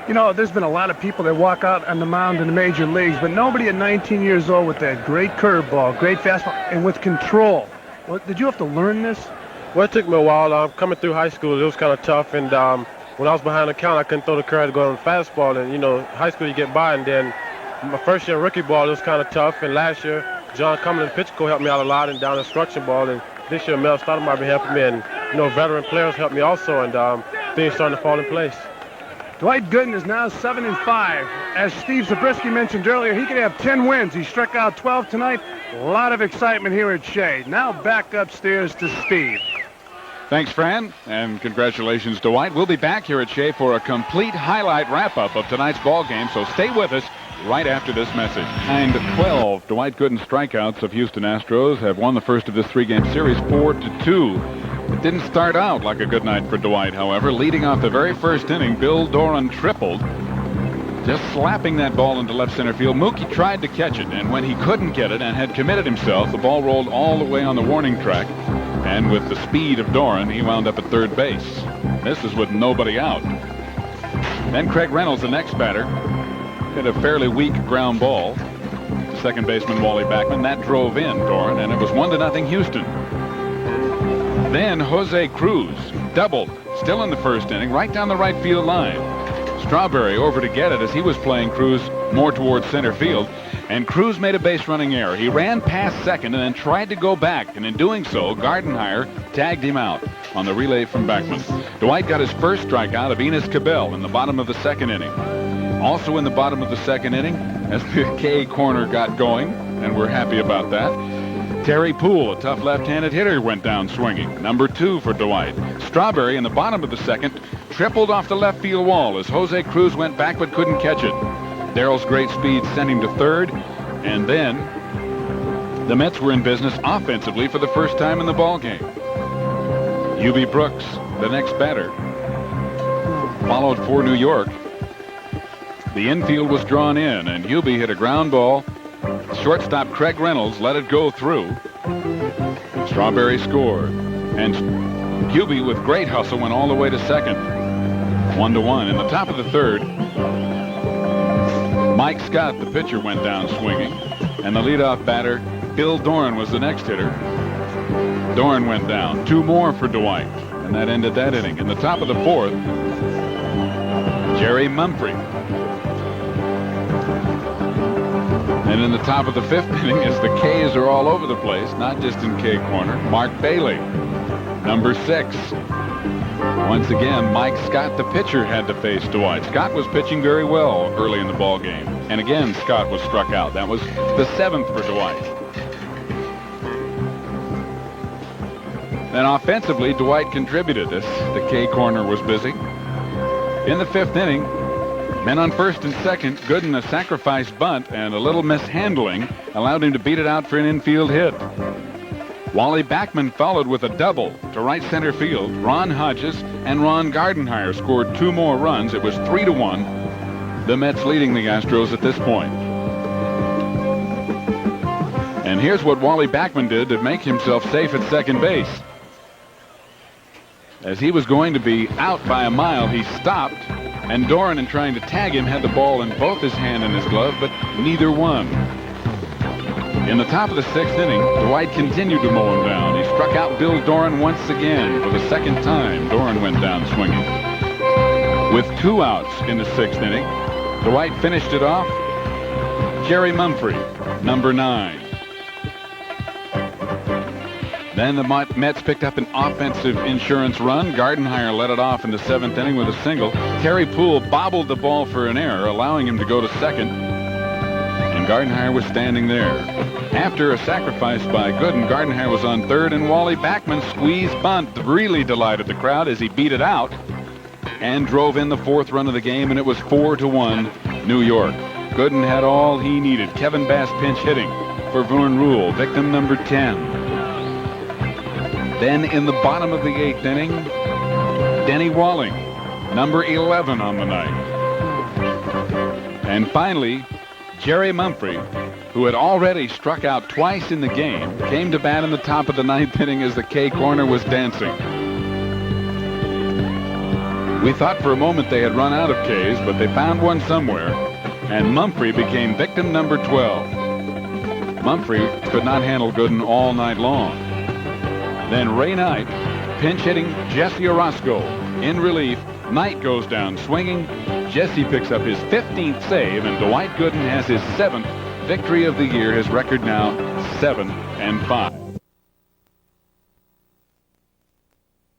You know, there's been a lot of people that walk out on the mound in the major leagues, but nobody at 19 years old with that great curveball, great fastball, and with control. Well, did you have to learn this? Well, it took me a while. Coming through high school, it was kind of tough, and when I was behind the count, I couldn't throw the curve to go on the fastball, and, you know, high school you get by, and then my first year rookie ball, it was kind of tough, and last year, John Cumberland, pitch coach, helped me out a lot, and down instruction ball, and this year, Mel Stoudemire been helping me, and, you know, veteran players helped me also, and things starting to fall in place. Dwight Gooden is now 7-5. As Steve Zabriskie mentioned earlier, he could have 10 wins. He struck out 12 tonight. A lot of excitement here at Shea. Now back upstairs to Steve. Thanks, Fran, and congratulations, Dwight. We'll be back here at Shea for a complete highlight wrap-up of tonight's ball game, so stay with us right after this message. And 12 Dwight Gooden strikeouts of Houston Astros have won the first of this 3-game series 4-2. It didn't start out like a good night for Dwight, however. Leading off the very first inning, Bill Doran tripled, just slapping that ball into left center field. Mookie tried to catch it, and when he couldn't get it and had committed himself, the ball rolled all the way on the warning track. And with the speed of Doran, he wound up at third base. This is with nobody out. Then Craig Reynolds, the next batter, hit a fairly weak ground ball to second baseman Wally Backman. That drove in Doran, and it was 1-0 Houston. Then Jose Cruz doubled, still in the first inning, right down the right field line. Strawberry over to get it as he was playing Cruz more towards center field. And Cruz made a base running error. He ran past second and then tried to go back. And in doing so, Gardenhire tagged him out on the relay from Backman. Dwight got his first strikeout of Enos Cabell in the bottom of the second inning. Also in the bottom of the second inning, as the K corner got going, and we're happy about that, Terry Poole, a tough left-handed hitter, went down swinging. Number 2 for Dwight. Strawberry in the bottom of the second tripled off the left field wall as Jose Cruz went back but couldn't catch it. Darrell's great speed sent him to third, and then the Mets were in business offensively for the first time in the ballgame. UB Brooks, the next batter, followed for New York. The infield was drawn in, and UB hit a ground ball. Shortstop Craig Reynolds let it go through. Strawberry scored, and UB with great hustle went all the way to second. 1-1. In the top of the third, Mike Scott, the pitcher, went down swinging, and the leadoff batter, Bill Doran, was the next hitter. Doran went down. 2 more for Dwight, and that ended that inning. In the top of the fourth, Jerry Mumphrey. And in the top of the 5th inning, as the K's are all over the place, not just in K corner, Mark Bailey, number 6. Once again, Mike Scott, the pitcher, had to face Dwight. Scott was pitching very well early in the ball game, and again Scott was struck out. That was the 7th for Dwight. Then offensively, Dwight contributed as the K corner was busy. In the 5th inning, men on first and second, Gooden, a sacrifice bunt and a little mishandling allowed him to beat it out for an infield hit. Wally Backman followed with a double to right center field. Ron Hodges and Ron Gardenhire scored 2 more runs. It was 3-1. The Mets leading the Astros at this point. And here's what Wally Backman did to make himself safe at second base. As he was going to be out by a mile, he stopped, and Doran, in trying to tag him, had the ball in both his hand and his glove, but neither won. In the top of the 6th inning, Dwight continued to mow him down. He struck out Bill Doran once again. For the second time, Doran went down swinging. With 2 outs in the 6th inning, Dwight finished it off. Jerry Mumphrey, number 9. Then the Mets picked up an offensive insurance run. Gardenhire led it off in the 7th inning with a single. Terry Poole bobbled the ball for an error, allowing him to go to second. And Gardenhire was standing there. After a sacrifice by Gooden, Gardenhire was on third, and Wally Backman squeezed bunt really delighted the crowd as he beat it out and drove in the 4th run of the game, and it was 4-1 New York. Gooden had all he needed. Kevin Bass pinch hitting for Vern Rule, victim number 10. Then in the bottom of the 8th inning, Denny Walling, number 11 on the night. And finally, Jerry Mumphrey, who had already struck out twice in the game, came to bat in the top of the 9th inning as the K corner was dancing. We thought for a moment they had run out of Ks, but they found one somewhere, and Mumphrey became victim number 12. Mumphrey could not handle Gooden all night long. Then Ray Knight, pinch hitting Jesse Orozco. In relief, Knight goes down swinging. Jesse picks up his 15th save, and Dwight Gooden has his 7th victory of the year. His record now 7-5.